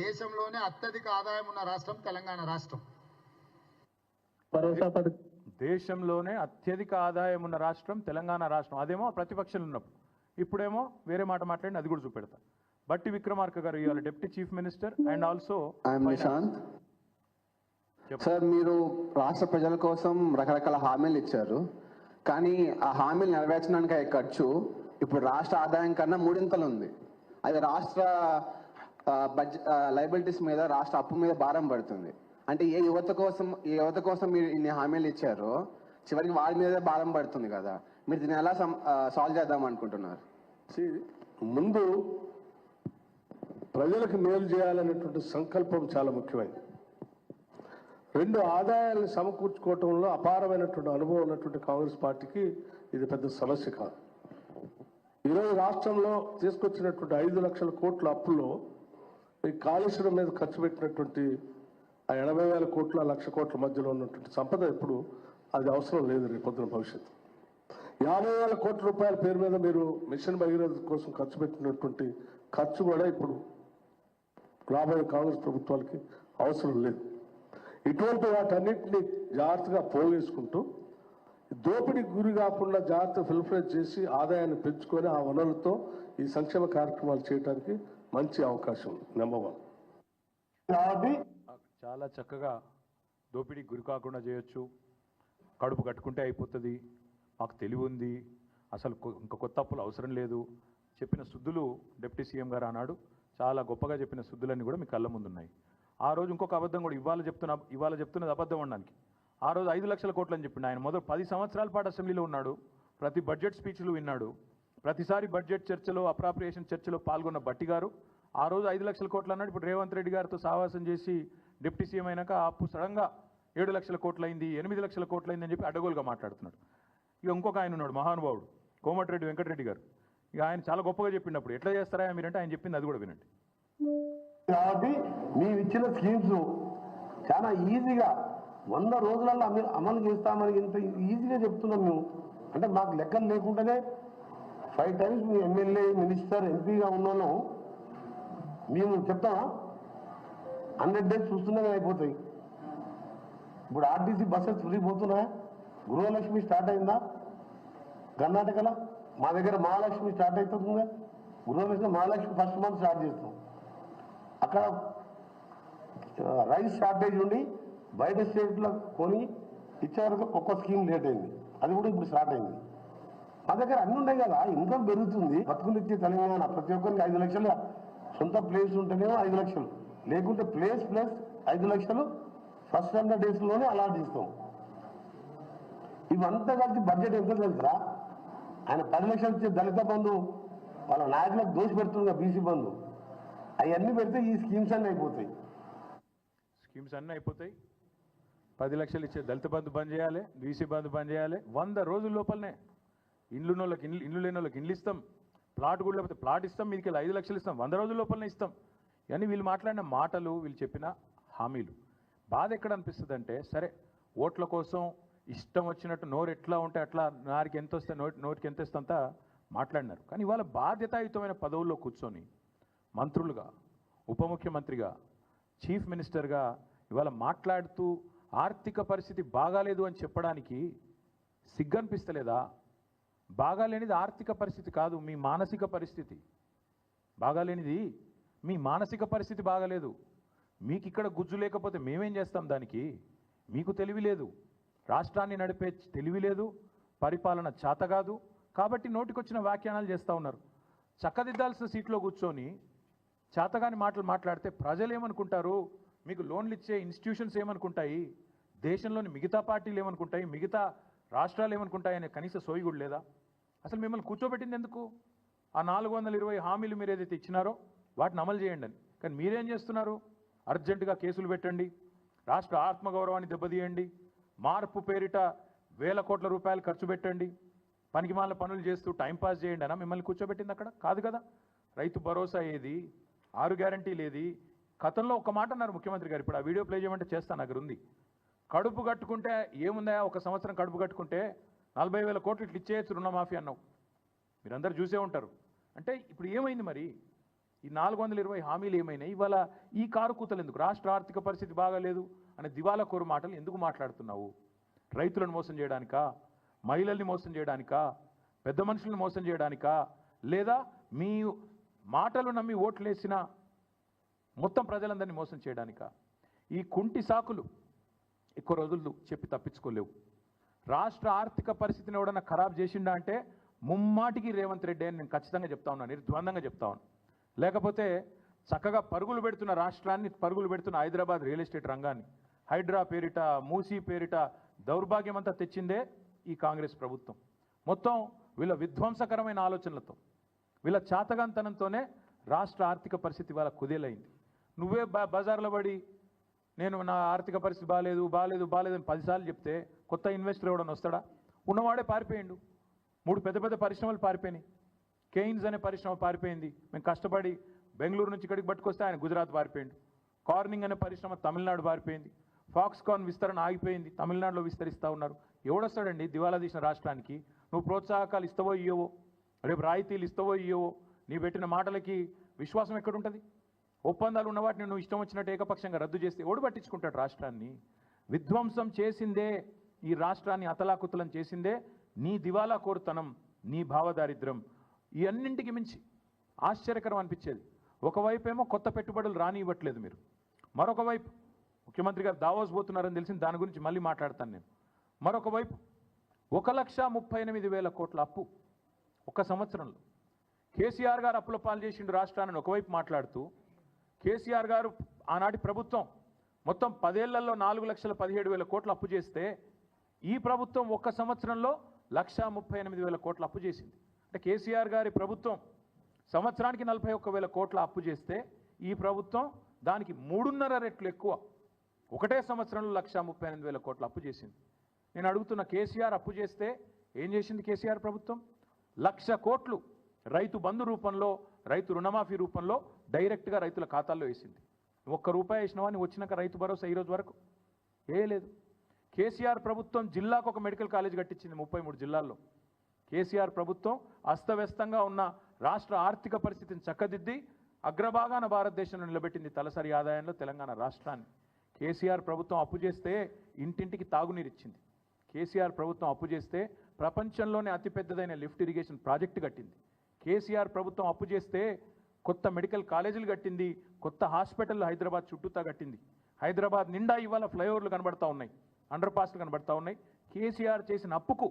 దేశంలోనే అత్యధిక ఆదాయం ఉన్న రాష్ట్రం తెలంగాణ రాష్ట్రం. దేశంలోనే అత్యధిక ఆదాయం ఉన్న రాష్ట్రం తెలంగాణ రాష్ట్రం. అదేమో ప్రతిపక్షాలు ఉన్నప్పుడు, ఇప్పుడేమో వేరే మాట మాట్లాడి అది కూడా చూపెడతా. బట్టి విక్రమార్క గారు ఇవాళ deputy chief minister and also Nishant sir, మీరు రాష్ట్ర ప్రజల కోసం రకరకాల హామీలు ఇచ్చారు, కానీ ఆ హామీలు నెరవేర్చడానికి అయ్యే ఖర్చు ఇప్పుడు రాష్ట్ర ఆదాయం కన్నా 3 ఉంది. అది రాష్ట్ర లయబిలిటీస్ మీద, రాష్ట్ర అప్పు మీద భారం పడుతుంది. అంటే ఏ యువత కోసం మీరు ఇన్ని హామీలు ఇచ్చారో చివరికి వారి మీదే భారం పడుతుంది కదా. మీరు దీన్ని ఎలా సాల్వ్ చేద్దాం అనుకుంటున్నారు? ముందు ప్రజలకు మేలు చేయాలనేటువంటి సంకల్పం చాలా ముఖ్యమైనది. 2 ఆదాయాలను సమకూర్చుకోవటంలో అపారమైనటువంటి అనుభవం ఉన్నటువంటి కాంగ్రెస్ పార్టీకి ఇది పెద్ద సమస్య కాదు. ఈరోజు రాష్ట్రంలో తీసుకొచ్చినటువంటి 5 లక్షల కోట్ల అప్పుల్లో ఈ కాళేశ్వరం మీద ఖర్చు పెట్టినటువంటి ఆ 80,000 కోట్ల 1,00,000 కోట్ల మధ్యలో ఉన్నటువంటి సంపద ఇప్పుడు అది అవసరం లేదు. రేపొద్దున భవిష్యత్తు 50,000 కోట్ల రూపాయల పేరు మీద మీరు మిషన్ భగీరథ కోసం ఖర్చు పెట్టినటువంటి ఖర్చు కూడా ఇప్పుడు రాబోయే కాంగ్రెస్ ప్రభుత్వాలకి అవసరం లేదు. ఇటువంటి వాటన్నింటినీ జాగ్రత్తగా పోగేసుకుంటూ దోపిడీకి గురి కాకుండా జాగ్రత్త ఫిల్ఫ్రేజ్ చేసి ఆదాయాన్ని పెంచుకొని ఆ వనరులతో ఈ సంక్షేమ కార్యక్రమాలు చేయడానికి మంచి అవకాశం ఉంది. నెంబర్ 1. చాలా చక్కగా దోపిడీకి గురి కాకుండా చేయొచ్చు, కడుపు కట్టుకుంటే అయిపోతుంది, మాకు తెలివి ఉంది, అసలు ఇంకా కొత్త అప్పులు అవసరం లేదు చెప్పిన సుద్దులు డిప్యూటీ సీఎం గారు అన్నాడు. చాలా గొప్పగా చెప్పిన సుద్దులన్నీ కూడా మీ కళ్ళ ముందున్నాయి. ఆ రోజు ఇంకొక అబద్ధం కూడా ఇవాళ చెప్తున్నది అబద్ధం అనడానికి. ఆ రోజు 5 లక్షల కోట్లు అని చెప్పిండు ఆయన. మొదలు 10 సంవత్సరాల పాటు అసెంబ్లీలో ఉన్నాడు, ప్రతి బడ్జెట్ స్పీచ్లు విన్నాడు, ప్రతిసారి బడ్జెట్ చర్చలో అప్రాప్రియేషన్ చర్చలో పాల్గొన్న బట్టి గారు ఆ రోజు 5 లక్షల కోట్లు అన్నాడు. ఇప్పుడు రేవంత్ రెడ్డి గారితో సావాసం చేసి డిప్యూటీ సీఎం అయినాక అప్పు సడన్గా 7 లక్షల కోట్లు అయింది, 8 లక్షల కోట్లు అయిందని చెప్పి అడ్డగోలుగా మాట్లాడుతున్నాడు. ఇక ఇంకొక ఆయన ఉన్నాడు మహానుభావుడు కోమటిరెడ్డి వెంకటరెడ్డి గారు. ఇక ఆయన చాలా గొప్పగా చెప్పినప్పుడు ఎట్లా చేస్తారా మీరంటే ఆయన చెప్పింది అది కూడా వినండి. కాబట్టి మేము ఇచ్చిన స్కీమ్స్ చాలా ఈజీగా 100 రోజులలో అమలు చేస్తామని ఇంత ఈజీగా చెప్తున్నాం మేము. అంటే మాకు లెక్కలు లేకుండానే 5 times మీ ఎమ్మెల్యే మినిస్టర్ ఎంపీగా ఉన్నాను మేము చెప్తామా? 100 days చూస్తున్నామే అయిపోతాయి. ఇప్పుడు ఆర్టీసీ బస్సెస్ ఫ్రీ పోతున్నాయా? గృహలక్ష్మి స్టార్ట్ అయిందా? కర్ణాటకలో మా దగ్గర మహాలక్ష్మి స్టార్ట్ అవుతుందా? గృహలక్ష్మి మహాలక్ష్మి ఫస్ట్ మంత్ స్టార్ట్ చేస్తాం. అక్కడ రైస్ షార్టేజ్ ఉండి బయట స్టేట్లో కొని ఇచ్చే వరకు ఒక్క స్కీమ్ లేట్ అయింది, అది కూడా ఇప్పుడు స్టార్ట్ అయింది. మా దగ్గర అన్ని ఉన్నాయి కదా, ఇన్కమ్ పెరుగుతుంది. బతుకునిచ్చే తెలంగాణ ప్రతి ఒక్కరికి 5 లక్షలు సొంత ప్లేస్ ఉంటేనేమో 5 లక్షలు, లేకుంటే ప్లేస్ ప్లస్ 5 లక్షలు ఫస్ట్ 100 daysలోనే అలాట్ చేస్తాం. ఇవంతా కలిసి బడ్జెట్ ఎంత తెలుసా? ఆయన 10 లక్షలు ఇచ్చే దళిత బంధు వాళ్ళ నాయకులకు దోషి పెడుతుంది బీసీ బంధు, అవన్నీ పెడితే ఈ స్కీమ్స్ అన్నీ అయిపోతాయి. 10 లక్షలు ఇచ్చే దళిత బంధు బంద్ చేయాలి, బీసీ బంధు బంద్ చేయాలి. 100 రోజుల లోపలనే ఇండ్లు లేని వాళ్ళకి ఇండ్లు ఇస్తాం, ప్లాట్ కూడా లేకపోతే ప్లాట్ ఇస్తాం, మీదికి 5 లక్షలు ఇస్తాం, 100 రోజుల లోపలనే ఇస్తాం. కానీ వీళ్ళు మాట్లాడిన మాటలు, వీళ్ళు చెప్పిన హామీలు బాధ ఎక్కడ అనిపిస్తుంది అంటే, సరే ఓట్ల కోసం ఇష్టం వచ్చినట్టు నోరు ఎట్లా ఉంటే అట్లా నారికి ఎంత వస్తే నోటికి ఎంత ఇస్తంత మాట్లాడినారు. కానీ ఇవాళ బాధ్యతాయుతమైన పదవుల్లో కూర్చొని మంత్రులుగా, ఉప ముఖ్యమంత్రిగా, చీఫ్ మినిస్టర్గా ఇవాళ మాట్లాడుతూ ఆర్థిక పరిస్థితి బాగాలేదు అని చెప్పడానికి సిగ్గనిపిస్తలేదా? బాగాలేనిది ఆర్థిక పరిస్థితి కాదు, మీ మానసిక పరిస్థితి. బాగాలేనిది మీ మానసిక పరిస్థితి బాగాలేదు. మీకు ఇక్కడ గుజ్జు లేకపోతే మేమేం చేస్తాం దానికి? మీకు తెలివి లేదు, రాష్ట్రాన్ని నడిపే తెలివి లేదు, పరిపాలన చేత కాదు. కాబట్టి నోటికొచ్చిన వ్యాఖ్యానాలు చేస్తూ ఉన్నారు. చక్కదిద్దాల్సిన సీట్లో కూర్చొని చేతగాని మాటలు మాట్లాడితే ప్రజలు ఏమనుకుంటారు? మీకు లోన్లు ఇచ్చే ఇన్స్టిట్యూషన్స్ ఏమనుకుంటాయి? దేశంలోని మిగతా పార్టీలు ఏమనుకుంటాయి? మిగతా రాష్ట్రాలు ఏమనుకుంటాయి అనే కనీస సోయి కూడా లేదా? అసలు మిమ్మల్ని కూర్చోబెట్టింది ఎందుకు? ఆ 420 హామీలు మీరు ఏదైతే ఇచ్చినారో వాటిని అమలు చేయండి అని. కానీ మీరేం చేస్తున్నారు? అర్జెంటుగా కేసులు పెట్టండి, రాష్ట్ర ఆత్మగౌరవాన్ని దెబ్బతీయండి, మార్పు పేరిట వేల కోట్ల రూపాయలు ఖర్చు పెట్టండి, పనికిమాల పనులు చేస్తూ టైంపాస్ చేయండి అనా మిమ్మల్ని కూర్చోబెట్టింది? అక్కడ కాదు కదా. రైతు భరోసా ఏది, 6 గ్యారంటీలు ఏది? గతంలో ఒక మాట అన్నారు ముఖ్యమంత్రి గారు, ఇప్పుడు ఆ వీడియో ప్లే చేయమంటే చేస్తాను, దగ్గర ఉంది. కడుపు కట్టుకుంటే ఏముందా, ఒక సంవత్సరం కడుపు కట్టుకుంటే 40,000 కోట్లు ఇట్లా ఇచ్చేయచ్చు రుణమాఫీ అన్నావు. మీరందరూ చూసే ఉంటారు. అంటే ఇప్పుడు ఏమైంది మరి? ఈ 420 హామీలు ఏమైనాయి? ఇవాళ ఈ కారు కూతలు ఎందుకు? రాష్ట్ర ఆర్థిక పరిస్థితి బాగాలేదు అనే దివాలా కోరు మాటలు ఎందుకు మాట్లాడుతున్నావు? రైతులను మోసం చేయడానికా? మహిళల్ని మోసం చేయడానికా? పెద్ద మనుషులను మోసం చేయడానికా? లేదా మీ మాటలు నమ్మి ఓట్లేసిన మొత్తం ప్రజలందరినీ మోసం చేయడానికా? ఈ కుంటి సాకులు ఎక్కువ రోజులు చెప్పి తప్పించుకోలేవు. రాష్ట్ర ఆర్థిక పరిస్థితిని ఎవడన్నా ఖరాబ్ చేసిండా అంటే ముమ్మాటికి రేవంత్ రెడ్డి అని నేను ఖచ్చితంగా చెప్తా ఉన్నాను, నిర్ద్వందంగా చెప్తా ఉన్నాను. లేకపోతే చక్కగా పరుగులు పెడుతున్న రాష్ట్రాన్ని, పరుగులు పెడుతున్న హైదరాబాద్ రియల్ ఎస్టేట్ రంగాన్ని, హైడ్రా పేరిట, మూసీ పేరిట దౌర్భాగ్యం అంతా తెచ్చిందే ఈ కాంగ్రెస్ ప్రభుత్వం. మొత్తం వీళ్ళ విధ్వంసకరమైన ఆలోచనలతో, వీళ్ళ చాతగాంతనంతోనే రాష్ట్ర ఆర్థిక పరిస్థితి వాళ్ళ కుదేలైంది. నువ్వే బజార్లో పడి నేను నా ఆర్థిక పరిస్థితి బాగాలేదు బాగాలేదు బాగాలేదు అని 10 సార్లు చెప్తే కొత్త ఇన్వెస్టర్ ఎవడన్నా వస్తాడా? ఉన్నవాడే పారిపోయిండు. 3 పెద్ద పెద్ద పరిశ్రమలు పారిపోయినాయి. కెయిన్స్ అనే పరిశ్రమ పారిపోయింది. మేము కష్టపడి బెంగళూరు నుంచి ఇక్కడికి పట్టుకొస్తే ఆయన గుజరాత్ పారిపోయిండు. కార్నింగ్ అనే పరిశ్రమ తమిళనాడు పారిపోయింది. ఫాక్స్కాన్ విస్తరణ ఆగిపోయింది, తమిళనాడులో విస్తరిస్తూ ఉన్నారు. ఎవడొస్తాడండి దివాలా తీసిన రాష్ట్రానికి? నువ్వు ప్రోత్సాహకాలు ఇస్తావో ఇయ్యవో, రేపు రాయితీలు ఇస్తావో ఇయ్యవో, నీ పెట్టిన మాటలకి విశ్వాసం ఎక్కడుంటుంది? ఒప్పందాలు ఉన్న వాటిని నువ్వు ఇష్టం వచ్చినట్టు ఏకపక్షంగా రద్దు చేస్తే ఎవడు పట్టించుకుంటాడు? రాష్ట్రాన్ని విధ్వంసం చేసిందే, ఈ రాష్ట్రాన్ని అతలాకుతలం చేసిందే నీ దివాలా కోరుతనం, నీ భావదారిద్ర్యం. ఈ అన్నింటికి మించి ఆశ్చర్యకరం అనిపించేది, ఒకవైపు ఏమో కొత్త పెట్టుబడులు రానివ్వట్లేదు మీరు, మరొక వైపు ముఖ్యమంత్రి గారు దావోస్ పోతున్నారని తెలిసింది, దాని గురించి మళ్ళీ మాట్లాడతాను నేను. మరొక వైపు 1,38,000 కోట్ల అప్పు ఒక సంవత్సరంలో. కేసీఆర్ గారు అప్పుల పాలు చేసిండు రాష్ట్రాన్ని ఒకవైపు మాట్లాడుతూ, కేసీఆర్ గారు ఆనాటి ప్రభుత్వం మొత్తం 10 ఏళ్లలో 4,17,000 కోట్లు అప్పు చేస్తే ఈ ప్రభుత్వం ఒక్క సంవత్సరంలో 1,38,000 కోట్ల అప్పు చేసింది. అంటే కేసీఆర్ గారి ప్రభుత్వం సంవత్సరానికి 41,000 కోట్ల అప్పు చేస్తే ఈ ప్రభుత్వం దానికి 3.5 రెట్లు ఎక్కువ ఒకటే సంవత్సరంలో 1,38,000 కోట్ల అప్పు చేసింది. నేను అడుగుతున్న, కేసీఆర్ అప్పు చేస్తే ఏం చేసింది కేసీఆర్ ప్రభుత్వం? 1,00,000 కోట్లు రైతు బంధు రూపంలో, రైతు రుణమాఫీ రూపంలో డైరెక్ట్గా రైతుల ఖాతాల్లో వేసింది. ₹1 వేసినవా నువ్వు వచ్చినాక రైతు భరోసా ఈరోజు వరకు వేయలేదు. కేసీఆర్ ప్రభుత్వం జిల్లాకు ఒక మెడికల్ కాలేజ్ కట్టించింది 33 జిల్లాల్లో. కేసీఆర్ ప్రభుత్వం అస్తవ్యస్తంగా ఉన్న రాష్ట్ర ఆర్థిక పరిస్థితిని చక్కదిద్ది అగ్రభాగాన భారతదేశంలో నిలబెట్టింది తలసరి ఆదాయంలో తెలంగాణ రాష్ట్రాన్ని. కేసీఆర్ ప్రభుత్వం అప్పు చేస్తే ఇంటింటికి తాగునీరు ఇచ్చింది. కేసీఆర్ ప్రభుత్వం అప్పు చేస్తే ప్రపంచంలోనే అతిపెద్దదైన లిఫ్ట్ ఇరిగేషన్ ప్రాజెక్టు కట్టింది. కేసీఆర్ ప్రభుత్వం అప్పు చేస్తే కొత్త మెడికల్ కాలేజీలు కట్టింది, కొత్త హాస్పిటల్ హైదరాబాద్ చుట్టూతా కట్టింది. హైదరాబాద్ నిండా ఇవాళ ఫ్లైఓవర్లు కనబడతా ఉన్నాయి, అండర్ పాస్లు కనబడతా ఉన్నాయి. కేసీఆర్ చేసిన అప్పుకు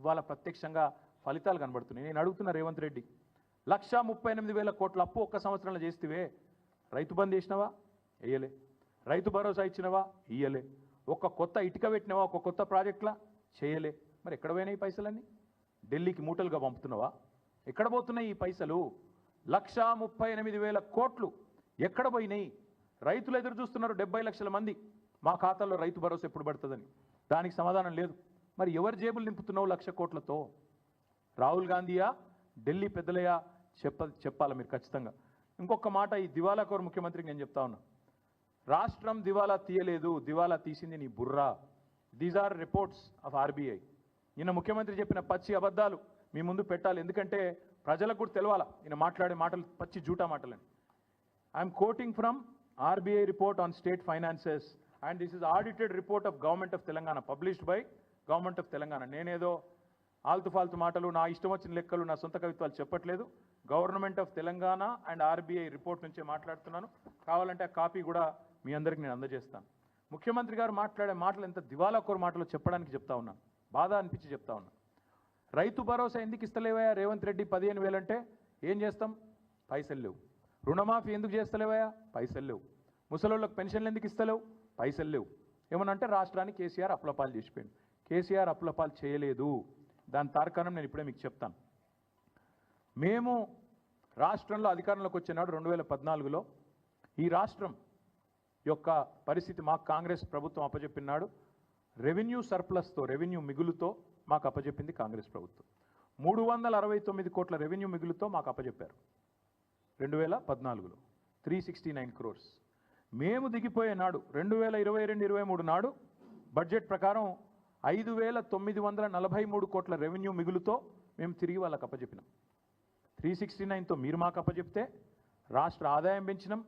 ఇవాళ ప్రత్యక్షంగా ఫలితాలు కనబడుతున్నాయి. నేను అడుగుతున్న రేవంత్ రెడ్డి, 1,38,000 కోట్ల అప్పు ఒక్క సంవత్సరంలో చేస్తేవే రైతు బంద్ చేసినవా? వేయలే. రైతు భరోసా ఇచ్చినవా? ఇయ్యలే. ఒక్క కొత్త ఇటుక పెట్టినవా? ఒక కొత్త ప్రాజెక్టులా? చేయలే. మరి ఎక్కడ పోయినాయి ఈ పైసలన్నీ? ఢిల్లీకి మూటలుగా పంపుతున్నావా? ఎక్కడ పోతున్నాయి ఈ పైసలు? 1,38,000 కోట్లు ఎక్కడ పోయినాయి? రైతులు ఎదురు చూస్తున్నారు 70 లక్షల మంది మా ఖాతాల్లో రైతు భరోసా ఎప్పుడు పడుతుందని. దానికి సమాధానం లేదు. మరి ఎవరి జేబులు నింపుతున్నావు 1,00,000 కోట్లతో? రాహుల్ గాంధీయా, ఢిల్లీ పెద్దలయా? చెప్పాలి మీరు ఖచ్చితంగా. ఇంకొక మాట, ఈ దివాలాకోరు ముఖ్యమంత్రికి నేను చెప్తా ఉన్నా, రాష్ట్రం దివాలా తీయలేదు, దివాలా తీసింది నీ బుర్రా. These are reports of RBI. నిన్న ముఖ్యమంత్రి చెప్పిన పచ్చి అబద్ధాలు మీ ముందు పెట్టాలి, ఎందుకంటే ప్రజలకు కూడా తెలవాలా ఈయన మాట్లాడే మాటలు పచ్చి జూటా మాటలని. I'm quoting from RBI report on state finances and this is audited report of Government of Telangana published by Government of Telangana. నేనేదో ఆల్తు ఫాల్తు మాటలు, నా ఇష్టం వచ్చిన లెక్కలు, నా సొంత కవిత్వాలు చెప్పట్లేదు. Government of Telangana and RBI report నుంచే మాట్లాడుతున్నాను. కావాలంటే ఆ కాపీ కూడా మీ అందరికి నేను అందజేస్తాను. ముఖ్యమంత్రి గారు మాట్లాడే మాటలు ఎంత దివాలాకోరు మాటలు చెప్పడానికి చెప్తా ఉన్నాను, బాధ అనిపించి చెప్తా ఉన్నాను. రైతు భరోసా ఎందుకు ఇస్తలేవయా రేవంత్ రెడ్డి? 15,000 అంటే ఏం చేస్తాం? పైసలు లేవు. రుణమాఫీ ఎందుకు చేస్తలేవయా? పైసలు లేవు. ముసలోళ్ళకి పెన్షన్లు ఎందుకు ఇస్తలేవు? పైసలు లేవు. ఏమనంటే రాష్ట్రానికి కేసీఆర్ అప్పులపాలు చేసిపోయింది. కేసీఆర్ అప్పులపాలు చేయలేదు. దాని తార్కాణం నేను ఇప్పుడే మీకు చెప్తాను. మేము రాష్ట్రంలో అధికారంలోకి వచ్చినాడు 2014లో ఈ రాష్ట్రం యొక్క పరిస్థితి మాకు కాంగ్రెస్ ప్రభుత్వం అప్పచెప్పినాడు. రెవెన్యూ సర్ప్లస్తో, రెవెన్యూ మిగులుతో మాకు అప్పచెప్పింది కాంగ్రెస్ ప్రభుత్వం. 369 కోట్ల రెవెన్యూ మిగులుతో మాకు అప్పచెప్పారు 2014లో 369 crores. మేము దిగిపోయే నాడు 2022-23 నాడు బడ్జెట్ ప్రకారం 5,943 కోట్ల రెవెన్యూ మిగులుతో మేము తిరిగి వాళ్ళకి అప్పచెప్పినాం. 369తో మీరు మాకు అప్పచెప్తే రాష్ట్ర ఆదాయం పెంచినాం,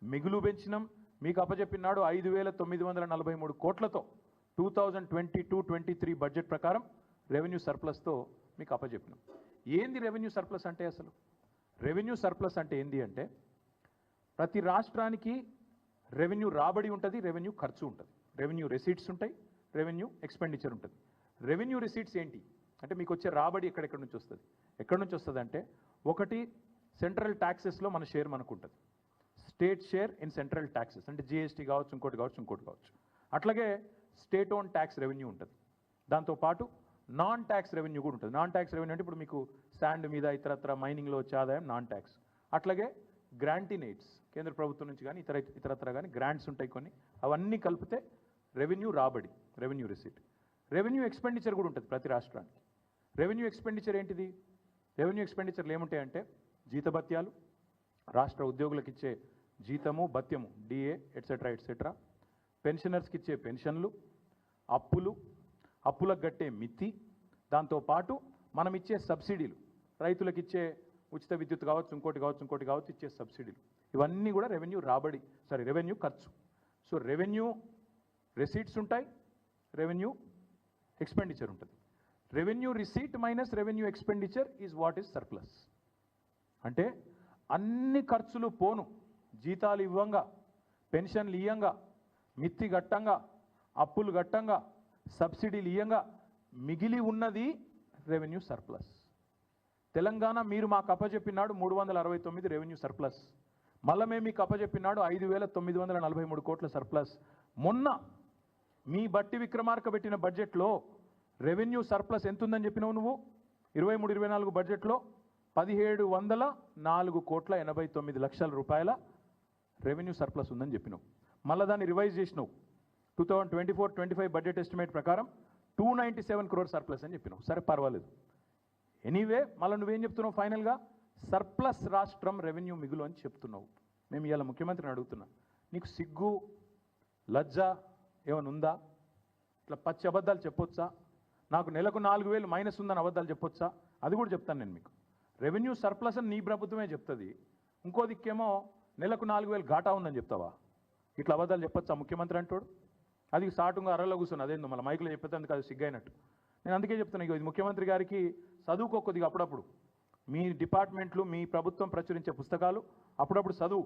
మిగులు పెంచినాం. మీకు అప్పచెప్పినాడు 5,943 కోట్లతో 2022-23 బడ్జెట్ ప్రకారం రెవెన్యూ సర్ప్లస్తో మీకు అప్పచెప్పినాం. ఏంది రెవెన్యూ సర్ప్లస్ అంటే? అసలు రెవెన్యూ సర్ప్లస్ అంటే ఏంది అంటే, ప్రతి రాష్ట్రానికి రెవెన్యూ రాబడి ఉంటుంది, రెవెన్యూ ఖర్చు ఉంటుంది. రెవెన్యూ రెసీట్స్ ఉంటాయి, రెవెన్యూ ఎక్స్పెండిచర్ ఉంటుంది. రెవెన్యూ రెసీట్స్ ఏంటి అంటే, మీకు వచ్చే రాబడి ఎక్కడెక్కడి నుంచి వస్తుంది? ఎక్కడి నుంచి వస్తుంది అంటే, ఒకటి సెంట్రల్ ట్యాక్సెస్లో మన షేర్ మనకు ఉంటుంది. State share in central taxes అంటే జిఎస్టీ కావచ్చు, ఇంకోటి కావచ్చు. అట్లాగే స్టేట్ ఓన్ ట్యాక్స్ రెవెన్యూ ఉంటుంది. దాంతోపాటు నాన్ ట్యాక్స్ రెవెన్యూ కూడా ఉంటుంది. నాన్ ట్యాక్స్ రెవెన్యూ అంటే ఇప్పుడు మీకు శాండ్ మీద ఇతరత్ర మైనింగ్లో వచ్చే ఆదాయం నాన్ ట్యాక్స్. అట్లాగే గ్రాంటినేట్స్ కేంద్ర ప్రభుత్వం నుంచి కానీ ఇతరత్ర కానీ గ్రాంట్స్ ఉంటాయి కొన్ని, అవన్నీ కలిపితే రెవెన్యూ రాబడి, రెవెన్యూ రిసీట్. రెవెన్యూ ఎక్స్పెండిచర్ కూడా ఉంటుంది ప్రతి రాష్ట్రానికి. రెవెన్యూ ఎక్స్పెండిచర్ ఏంటిది? రెవెన్యూ ఎక్స్పెండిచర్లు ఏముంటాయంటే, జీతభత్యాలు, రాష్ట్ర ఉద్యోగులకు ఇచ్చే జీతము భత్యము డిఏ ఎట్సెట్రా, పెన్షనర్స్కి ఇచ్చే పెన్షన్లు, అప్పులకు కట్టే మిత్తి, దాంతోపాటు మనం ఇచ్చే సబ్సిడీలు, రైతులకు ఇచ్చే ఉచిత విద్యుత్ కావచ్చు, ఇంకోటి కావచ్చు ఇచ్చే సబ్సిడీలు, ఇవన్నీ కూడా రెవెన్యూ రాబడి, రెవెన్యూ ఖర్చు. సో రెవెన్యూ రెసీట్స్ ఉంటాయి, రెవెన్యూ ఎక్స్పెండిచర్ ఉంటుంది. Revenue receipt minus revenue expenditure is what is surplus. అంటే అన్ని ఖర్చులు పోను, జీతాలు ఇవ్వంగా, పెన్షన్లు ఇయ్యంగా, మిత్తి గట్టంగా, అప్పులు గట్టంగా, సబ్సిడీలు ఇయ్యంగా మిగిలి ఉన్నది రెవెన్యూ సర్ప్లస్. తెలంగాణ మీరు మాకు అప్పచెప్పినాడు 369 రెవెన్యూ సర్ప్లస్. మళ్ళీ మేము మీకు అప్పచెప్పినాడు 5,943 కోట్ల సర్ప్లస్. మొన్న మీ బట్టి విక్రమార్క పెట్టిన బడ్జెట్లో రెవెన్యూ సర్ప్లస్ ఎంత ఉందని చెప్పినావు నువ్వు? 23-24 బడ్జెట్లో 1,704,89 రూపాయల రెవెన్యూ సర్ప్లస్ ఉందని చెప్పినావు. మళ్ళీ దాన్ని రివైజ్ చేసినావు. 2024-25 బడ్జెట్ ఎస్టిమేట్ ప్రకారం 297 crore సర్ప్లస్ అని చెప్పినావు. సరే పర్వాలేదు. ఎనీవే మళ్ళీ నువ్వేం చెప్తున్నావు? ఫైనల్గా సర్ప్లస్ రాష్ట్రం రెవెన్యూ మిగులు అని చెప్తున్నావు. మేము ఇవాళ ముఖ్యమంత్రిని అడుగుతున్నా, నీకు సిగ్గు లజ్జ ఏమైనా ఉందా? ఇట్లా పచ్చి అబద్ధాలు చెప్పొచ్చా? నాకు నెలకు 4,000 మైనస్ ఉందని అబద్ధాలు చెప్పొచ్చా? అది కూడా చెప్తాను నేను మీకు. రెవెన్యూ సర్ప్లస్ అని నీ ప్రభుత్వమే చెప్తుంది, ఇంకో దిక్కేమో నెలకు 4,000 ఘాటా ఉందని చెప్తావా? ఇట్లా అబద్ధాలు చెప్పొచ్చా ముఖ్యమంత్రి అంటాడు? అది సాటుగా అర్రలో కూర్చుని అదేందో మళ్ళీ మైకులో చెప్పేందుకు అది సిగ్గైనట్టు. నేను అందుకే చెప్తున్నా, ఇది ముఖ్యమంత్రి గారికి చదువుకో కొద్దిగా అప్పుడప్పుడు. మీ డిపార్ట్మెంట్లు మీ ప్రభుత్వం ప్రచురించే పుస్తకాలు అప్పుడప్పుడు చదువు.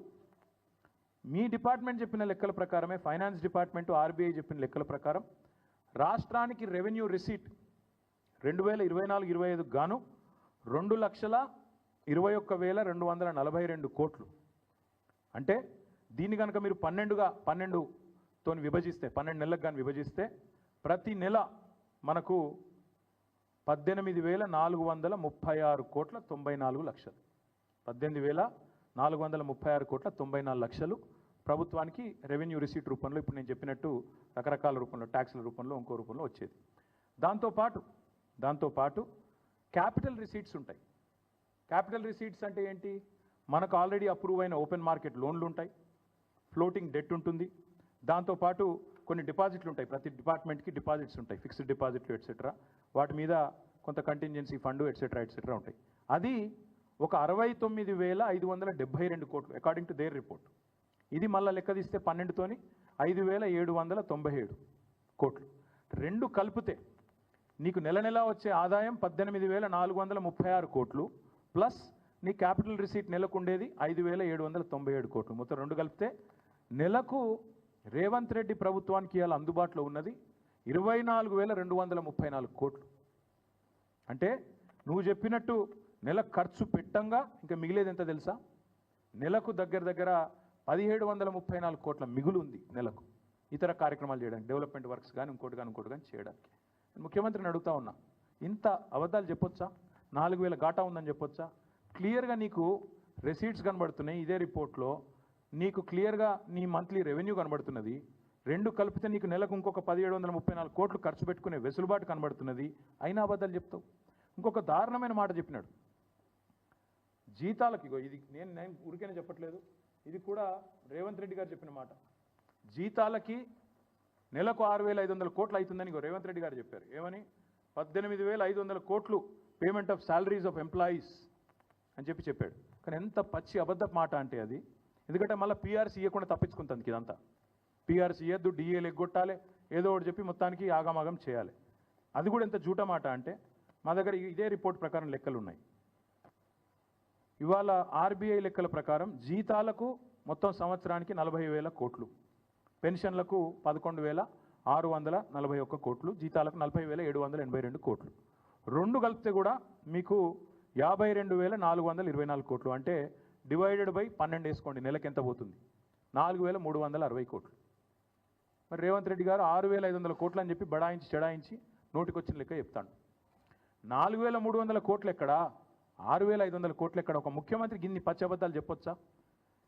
మీ డిపార్ట్మెంట్ చెప్పిన లెక్కల ప్రకారమే, ఫైనాన్స్ డిపార్ట్మెంటు ఆర్బీఐ చెప్పిన లెక్కల ప్రకారం రాష్ట్రానికి రెవెన్యూ రిసీట్ 2024-25 గాను 2,21,242 కోట్లు. అంటే దీన్ని కనుక మీరు 12తో విభజిస్తే, 12 నెలలకు కానీ విభజిస్తే ప్రతి నెల మనకు 18,436 కోట్ల 94 లక్షలు. 18,436 కోట్ల 94 లక్షలు ప్రభుత్వానికి రెవెన్యూ రిసీట్ రూపంలో, ఇప్పుడు నేను చెప్పినట్టు రకరకాల రూపంలో, ట్యాక్స్ల రూపంలో, ఇంకో రూపంలో వచ్చేది. దాంతోపాటు క్యాపిటల్ రిసీట్స్ ఉంటాయి. క్యాపిటల్ రిసీట్స్ అంటే ఏంటి? మనకు ఆల్రెడీ అప్రూవ్ అయిన ఓపెన్ మార్కెట్ లోన్లు ఉంటాయి, ఫ్లోటింగ్ డెట్ ఉంటుంది, దాంతోపాటు కొన్ని డిపాజిట్లు ఉంటాయి. ప్రతి డిపార్ట్మెంట్కి డిపాజిట్స్ ఉంటాయి, ఫిక్స్డ్ డిపాజిట్లు ఎట్సెట్రా. వాటి మీద కొంత కంటింజెన్సీ ఫండ్ ఎట్సెట్రా ఉంటాయి. అది ఒక 69,572 కోట్లు అకార్డింగ్ టు దేర్ రిపోర్ట్. ఇది మళ్ళీ లెక్క తీస్తే 12తోని 5,797 కోట్లు. రెండు కలిపితే నీకు నెల నెలా వచ్చే ఆదాయం 18,436 కోట్లు ప్లస్ నీ క్యాపిటల్ రిసీట్ నెలకు ఉండేది 5,797 కోట్లు. మొత్తం రెండు కలిపితే నెలకు రేవంత్ రెడ్డి ప్రభుత్వానికి ఇవాళ అందుబాటులో ఉన్నది 24,234 కోట్లు. అంటే నువ్వు చెప్పినట్టు నెల ఖర్చు పెట్టంగా ఇంకా మిగిలేది ఎంత తెలుసా? నెలకు దగ్గర 1,734 కోట్ల మిగులు ఉంది నెలకు, ఇతర కార్యక్రమాలు చేయడానికి, డెవలప్మెంట్ వర్క్స్ కానీ ఇంకోటి కానీ చేయడానికి. ముఖ్యమంత్రిని అడుగుతా ఉన్నా, ఇంత అబద్ధాలు చెప్పొచ్చా? 4,000 ఘాటా ఉందని చెప్పొచ్చా? క్లియర్గా నీకు రెసీట్స్ కనబడుతున్నాయి ఇదే రిపోర్ట్లో, నీకు క్లియర్గా నీ మంత్లీ రెవెన్యూ కనబడుతున్నది. రెండు కలిపితే నీకు నెలకు ఇంకొక 1,734 కోట్లు ఖర్చు పెట్టుకునే వెసులుబాటు కనబడుతున్నది. అయినా అబద్ధాలు చెప్తావు. ఇంకొక దారుణమైన మాట చెప్పినాడు, జీతాలకి. ఇది నేను ఊరికైనా చెప్పట్లేదు, ఇది కూడా రేవంత్ రెడ్డి గారు చెప్పిన మాట. జీతాలకి నెలకు 6,500 కోట్లు అవుతుందని రేవంత్ రెడ్డి గారు చెప్పారు. ఏమని? 18,500 కోట్లు payment of salaries of employees అని చెప్పాడు. కానీ ఎంత పచ్చి అబద్ధ మాట అంటే అది. ఎందుకంటే మళ్ళీ పీఆర్సీ ఇవ్వకుండా తప్పించుకుంటుంది ఇదంతా. పీఆర్సీ ఇవ్వద్దు, డిఏలు ఎగ్గొట్టాలి, ఏదో ఒకటి చెప్పి మొత్తానికి ఆగమాగం చేయాలి. అది కూడా ఎంత జూట మాట అంటే, మా దగ్గర ఇదే రిపోర్ట్ ప్రకారం లెక్కలు ఉన్నాయి. ఇవాళ ఆర్బీఐ లెక్కల ప్రకారం జీతాలకు మొత్తం సంవత్సరానికి 40,000 కోట్లు, పెన్షన్లకు 11,641 కోట్లు, జీతాలకు 40,782 కోట్లు. రెండు కలిపితే కూడా మీకు 52,424 కోట్లు. అంటే డివైడెడ్ బై 12 వేసుకోండి, నెలకు ఎంత పోతుంది? 4,360 కోట్లు. మరి రేవంత్ రెడ్డి గారు 6,500 కోట్లు అని చెప్పి బడాయించి చెడాయించి నోటికొచ్చిన లెక్క చెప్తాడు. 4,300 కోట్లు ఎక్కడా? 6,500 కోట్లు ఎక్కడ? ఒక ముఖ్యమంత్రికి ఇన్ని పచ్చి అబద్ధాలు చెప్పొచ్చా?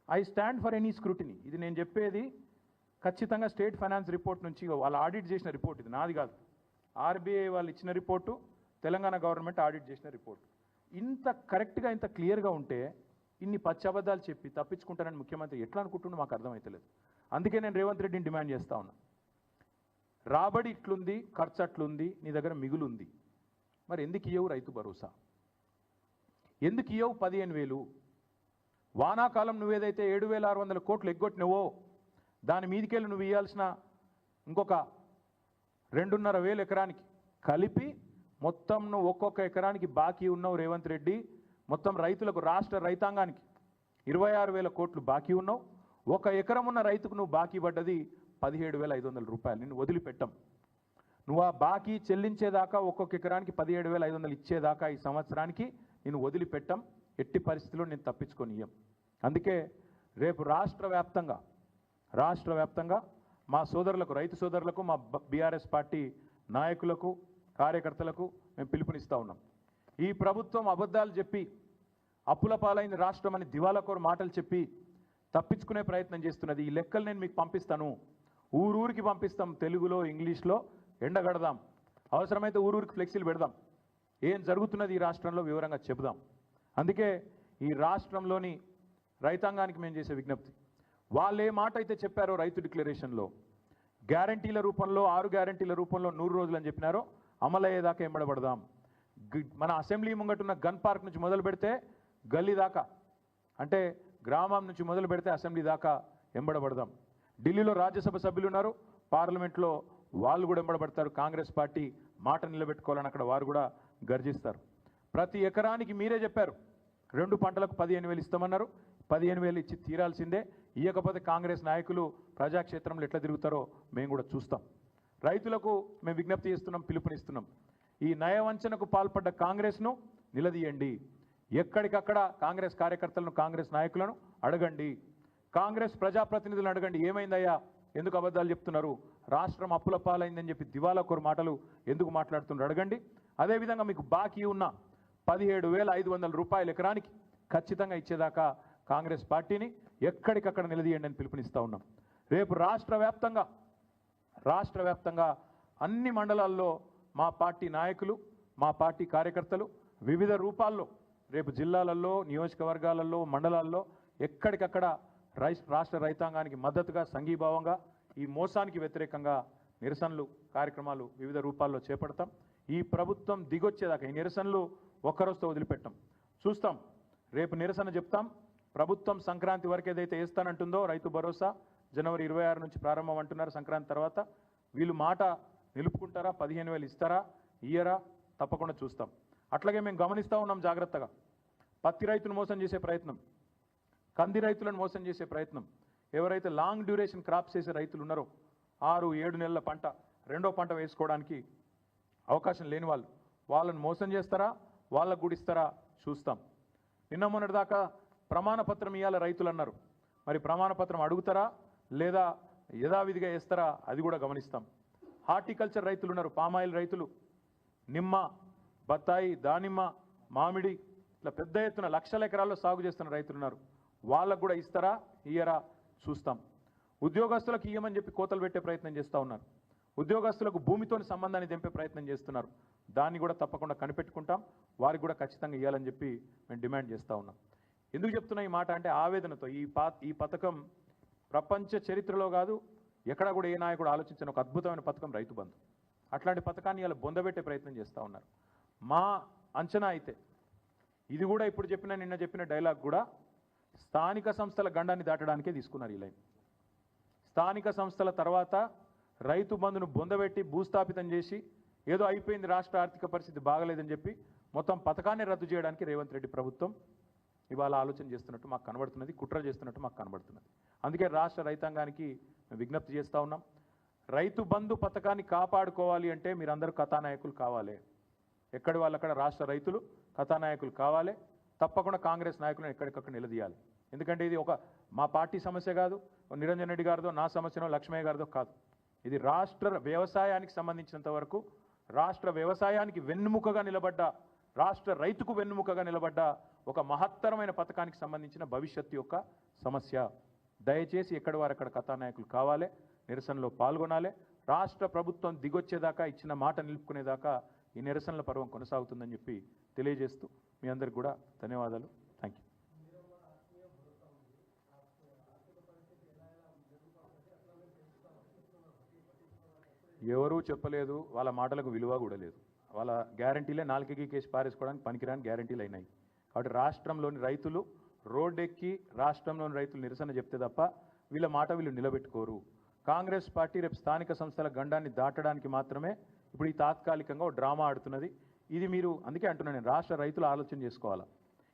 I stand for any scrutiny. ఇది నేను చెప్పేది ఖచ్చితంగా స్టేట్ ఫైనాన్స్ రిపోర్ట్ నుంచి, వాళ్ళు ఆడిట్ చేసిన రిపోర్ట్, ఇది నాది కాదు. ఆర్బీఐ వాళ్ళు ఇచ్చిన రిపోర్టు, తెలంగాణ గవర్నమెంట్ ఆడిట్ చేసిన రిపోర్ట్. ఇంత కరెక్ట్గా ఇంత క్లియర్గా ఉంటే ఇన్ని పచ్చి అబద్ధాలు చెప్పి తప్పించుకుంటారని ముఖ్యమంత్రి ఎట్లా అనుకుంటుండో మాకు అర్థమవుతలేదు. అందుకే నేను రేవంత్ రెడ్డిని డిమాండ్ చేస్తా ఉన్నా, రాబడి ఇట్లుంది, ఖర్చు అట్లుంది, నీ దగ్గర మిగులుంది, మరి ఎందుకు ఇయ్యవు రైతు భరోసా? ఎందుకు ఇయ్యవు 15,000? వానాకాలం నువ్వేదైతే 7,600 కోట్లు ఎగ్గొట్టినవో దాని మీదికెళ్ళి నువ్వు ఇవ్వాల్సిన ఇంకొక 2,500 ఎకరానికి కలిపి మొత్తం నువ్వు ఒక్కొక్క ఎకరానికి బాకీ ఉన్నావు రేవంత్ రెడ్డి. మొత్తం రైతులకు, రాష్ట్ర రైతాంగానికి 26,000 కోట్లు బాకీ ఉన్నావు. ఒక ఎకరం ఉన్న రైతుకు నువ్వు బాకీ పడ్డది 17,500 రూపాయలు. నిన్ను వదిలిపెట్టం. నువ్వు ఆ బాకీ చెల్లించేదాకా, ఒక్కొక్క ఎకరానికి 17,500 ఇచ్చేదాకా ఈ సంవత్సరానికి నేను వదిలిపెట్టం. ఎట్టి పరిస్థితుల్లో నేను తప్పించుకొని ఇయ్యం. అందుకే రేపు రాష్ట్ర వ్యాప్తంగా మా సోదరులకు, రైతు సోదరులకు, మా బీఆర్ఎస్ పార్టీ నాయకులకు, కార్యకర్తలకు మేము పిలుపునిస్తూ ఉన్నాం. ఈ ప్రభుత్వం అబద్ధాలు చెప్పి అప్పుల పాలైన రాష్ట్రం అని దివాలాకోరు మాటలు చెప్పి తప్పించుకునే ప్రయత్నం చేస్తున్నది. ఈ లెక్కలు నేను మీకు పంపిస్తాను, ఊరూరికి పంపిస్తాం, తెలుగులో ఇంగ్లీష్లో ఎండగడదాం, అవసరమైతే ఊరూరికి ఫ్లెక్సీలు పెడదాం, ఏం జరుగుతున్నది ఈ రాష్ట్రంలో వివరంగా చెబుదాం. అందుకే ఈ రాష్ట్రంలోని రైతాంగానికి మేము చేసే విజ్ఞప్తి, వాళ్ళు ఏ మాట అయితే చెప్పారో రైతు డిక్లరేషన్లో గ్యారంటీల రూపంలో 6 గ్యారంటీల రూపంలో 100 రోజులు అని చెప్పినారో అమలయ్యేదాకా ఎంబడబడదాం. మన అసెంబ్లీ ముంగటున్న గన్ పార్క్ నుంచి మొదలు పెడితే గల్లీ దాకా, అంటే గ్రామం నుంచి మొదలు పెడితే అసెంబ్లీ దాకా ఎంబడబడదాం. ఢిల్లీలో రాజ్యసభ సభ్యులు ఉన్నారు, పార్లమెంట్లో వాళ్ళు కూడా ఎంబడబడతారు. కాంగ్రెస్ పార్టీ మాట నిలబెట్టుకోవాలని అక్కడ వారు కూడా గర్జిస్తారు. ప్రతి ఎకరానికి మీరే చెప్పారు 2 పంటలకు 15,000 ఇస్తామన్నారు. 15,000 ఇచ్చి తీరాల్సిందే. ఇవ్వకపోతే కాంగ్రెస్ నాయకులు ప్రజాక్షేత్రంలో ఎట్లా తిరుగుతారో మేము కూడా చూస్తాం. రైతులకు మేము విజ్ఞప్తి చేస్తున్నాం, పిలుపునిస్తున్నాం. ఈ నయవంచనకు పాల్పడ్డ కాంగ్రెస్ను నిలదీయండి. ఎక్కడికక్కడ కాంగ్రెస్ కార్యకర్తలను, కాంగ్రెస్ నాయకులను అడగండి, కాంగ్రెస్ ప్రజాప్రతినిధులను అడగండి, ఏమైందయ్యా, ఎందుకు అబద్ధాలు చెప్తున్నారు, రాష్ట్రం అప్పుల పాలైందని చెప్పి దివాలాకోరు మాటలు ఎందుకు మాట్లాడుతున్నారు అడగండి. అదేవిధంగా మీకు బాకీ ఉన్న 17,500 రూపాయలు ఎకరానికి ఖచ్చితంగా ఇచ్చేదాకా కాంగ్రెస్ పార్టీని ఎక్కడికక్కడ నిలదీయండి అని పిలుపునిస్తూ ఉన్నాం. రేపు రాష్ట్ర వ్యాప్తంగా అన్ని మండలాల్లో మా పార్టీ నాయకులు, మా పార్టీ కార్యకర్తలు వివిధ రూపాల్లో రేపు జిల్లాలలో, నియోజకవర్గాలలో, మండలాల్లో ఎక్కడికక్కడ రాష్ట్ర రైతాంగానికి మద్దతుగా, సంఘీభావంగా, ఈ మోసానికి వ్యతిరేకంగా నిరసనలు కార్యక్రమాలు వివిధ రూపాల్లో చేపడతాం. ఈ ప్రభుత్వం దిగొచ్చేదాకా ఈ నిరసనలు ఒక్కరోజుతో వదిలిపెట్టాం. చూస్తాం, రేపు నిరసన చెప్తాం. ప్రభుత్వం సంక్రాంతి వరకు ఏదైతే వేస్తానంటుందో రైతు భరోసా జనవరి 26 నుంచి ప్రారంభం అంటున్నారు. సంక్రాంతి తర్వాత వీళ్ళు మాట నిలుపుకుంటారా, 15,000 ఇస్తారా, ఇయ్యరా, తప్పకుండా చూస్తాం. అట్లాగే మేము గమనిస్తూ ఉన్నాం జాగ్రత్తగా. పత్తి రైతును మోసం చేసే ప్రయత్నం, కంది రైతులను మోసం చేసే ప్రయత్నం, ఎవరైతే లాంగ్ డ్యూరేషన్ క్రాప్స్ చేసే రైతులు ఉన్నారో 6-7 నెలల పంట, 2వ పంట వేసుకోవడానికి అవకాశం లేని వాళ్ళను మోసం చేస్తారా, వాళ్ళకు కూడా ఇస్తారా చూస్తాం. నిన్న మొన్నటిదాకా ప్రమాణపత్రం ఇవ్వాలి రైతులు అన్నారు. మరి ప్రమాణపత్రం అడుగుతారా లేదా యథావిధిగా వేస్తారా అది కూడా గమనిస్తాం. హార్టికల్చర్ రైతులు ఉన్నారు, పామాయిల్ రైతులు, నిమ్మ, బత్తాయి, దానిమ్మ, మామిడి, ఇట్లా పెద్ద ఎత్తున లక్షల ఎకరాల్లో సాగు చేస్తున్న రైతులు ఉన్నారు. వాళ్ళకు కూడా ఇస్తారా, ఇయ్యరా చూస్తాం. ఉద్యోగస్తులకు ఇయ్యమని చెప్పి కోతలు పెట్టే ప్రయత్నం చేస్తూ ఉన్నారు. ఉద్యోగస్తులకు భూమితోని సంబంధాన్ని తెంపే ప్రయత్నం చేస్తున్నారు. దాన్ని కూడా తప్పకుండా కనిపెట్టుకుంటాం. వారికి కూడా ఖచ్చితంగా ఇవ్వాలని చెప్పి మేము డిమాండ్ చేస్తూ ఉన్నాం. ఎందుకు చెప్తున్నా ఈ మాట అంటే ఆవేదనతో. ఈ పథకం ప్రపంచ చరిత్రలో కాదు, ఎక్కడా కూడా ఏ నాయకుడు ఆలోచించిన ఒక అద్భుతమైన పథకం రైతు బంధు. అట్లాంటి పథకాన్ని ఇలా బొందబెట్టే ప్రయత్నం చేస్తూ ఉన్నారు. మా అంచనా అయితే ఇది కూడా ఇప్పుడు నిన్న చెప్పిన డైలాగ్ కూడా స్థానిక సంస్థల గండాన్ని దాటడానికే తీసుకున్నారు ఈ లైన్. స్థానిక సంస్థల తర్వాత రైతు బంధును బొందబెట్టి భూస్థాపితం చేసి ఏదో అయిపోయింది, రాష్ట్ర ఆర్థిక పరిస్థితి బాగలేదని చెప్పి మొత్తం పథకాన్ని రద్దు చేయడానికి రేవంత్ రెడ్డి ప్రభుత్వం ఇవాళ ఆలోచన చేస్తున్నట్టు మాకు కనబడుతున్నది, కుట్ర చేస్తున్నట్టు మాకు కనబడుతున్నది. అందుకే రాష్ట్ర రైతాంగానికి విజ్ఞప్తి చేస్తూ ఉన్నాం, రైతు బంధు పథకాన్ని కాపాడుకోవాలి అంటే మీరందరూ కథానాయకులు కావాలి. ఎక్కడి వాళ్ళక్కడ రాష్ట్ర రైతులు కథానాయకులు కావాలి. తప్పకుండా కాంగ్రెస్ నాయకులను ఎక్కడికక్కడ నిలదీయాలి. ఎందుకంటే ఇది ఒక మా పార్టీ సమస్య కాదు, నిరంజన్ రెడ్డి గారిదో, నా సమస్యనో, లక్ష్మయ్య గారిదో కాదు. ఇది రాష్ట్ర వ్యవసాయానికి సంబంధించినంత వరకు రాష్ట్ర వ్యవసాయానికి వెన్నుముకగా నిలబడ్డ, రాష్ట్ర రైతుకు వెన్నుముకగా నిలబడ్డ ఒక మహత్తరమైన పథకానికి సంబంధించిన భవిష్యత్తు యొక్క సమస్య. దయచేసి ఎక్కడి వారు అక్కడ కథానాయకులు కావాలి, నిరసనలో పాల్గొనాలి. రాష్ట్ర ప్రభుత్వం దిగొచ్చేదాకా, ఇచ్చిన మాట నిలుపుకునేదాకా ఈ నిరసనల పర్వం కొనసాగుతుందని చెప్పి తెలియజేస్తూ మీ అందరికి కూడా ధన్యవాదాలు. Thank you. ఎవరూ చెప్పలేదు, వాళ్ళ మాటలకు విలువ కూడా లేదు. వాళ్ళ గ్యారంటీలే నాలుకకి కేసు పారేసుకోవడానికి పనికిరాని గ్యారంటీలు అయినాయి. కాబట్టి రాష్ట్రంలోని రైతులు రోడ్డెక్కి రాష్ట్రంలోని రైతులు నిరసన చెప్తే తప్ప వీళ్ళ మాట వీళ్ళు నిలబెట్టుకోరు. కాంగ్రెస్ పార్టీ రేపు స్థానిక సంస్థల గండాన్ని దాటడానికి మాత్రమే ఇప్పుడు ఈ తాత్కాలికంగా ఒక డ్రామా ఆడుతున్నది. ఇది మీరు అందుకే అంటున్నాను నేను, రాష్ట్ర రైతులు ఆలోచన చేసుకోవాలా.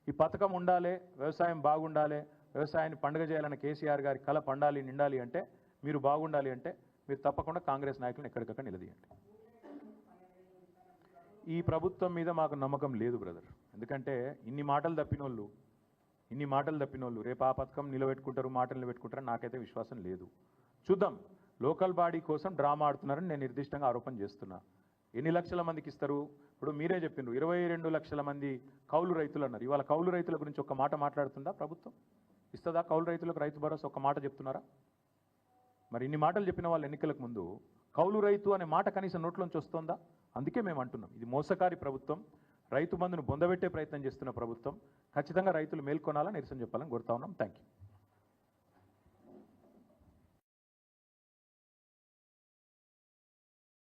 ఈ పథకం ఉండాలి, వ్యవసాయం బాగుండాలి, వ్యవసాయాన్ని పండుగ చేయాలన్న కేసీఆర్ గారి కళ పండాలి, నిండాలి అంటే, మీరు బాగుండాలి అంటే మీరు తప్పకుండా కాంగ్రెస్ నాయకులను ఎక్కడికక్కడ నిలదీయండి. ఈ ప్రభుత్వం మీద మాకు నమ్మకం లేదు బ్రదర్. ఎందుకంటే ఇన్ని మాటలు తప్పిన వాళ్ళు ఇన్ని మాటలు తప్పినోళ్ళు రేపు ఆ పథకం నిలబెట్టుకుంటారు, మాటలు నిలబెట్టుకుంటారని నాకైతే విశ్వాసం లేదు. చూద్దాం. లోకల్ బాడీ కోసం డ్రామా ఆడుతున్నారని నేను నిర్దిష్టంగా ఆరోపణ చేస్తున్నా. ఎన్ని లక్షల మందికి ఇస్తారు? ఇప్పుడు మీరే చెప్పిండ్రు 22 లక్షల మంది కౌలు రైతులు అన్నారు. ఇవాళ కౌలు రైతుల గురించి ఒక్క మాట మాట్లాడుతుందా ప్రభుత్వం? ఇస్తుందా కౌలు రైతులకు రైతు భరోసా? ఒక్క మాట చెప్తున్నారా? మరి ఇన్ని మాటలు చెప్పిన వాళ్ళు ఎన్నికలకు ముందు కౌలు రైతు అనే మాట కనీసం నోట్లోంచి వస్తుందా? అందుకే మేము అంటున్నాం, ఇది మోసకారి ప్రభుత్వం, రైతు బంధును బొందబెట్టే ప్రయత్నం చేస్తున్న ప్రభుత్వం. ఖచ్చితంగా రైతులు మేల్కొనాలని నిరసన చెప్పాలని కోరుతా ఉన్నాం. Thank you.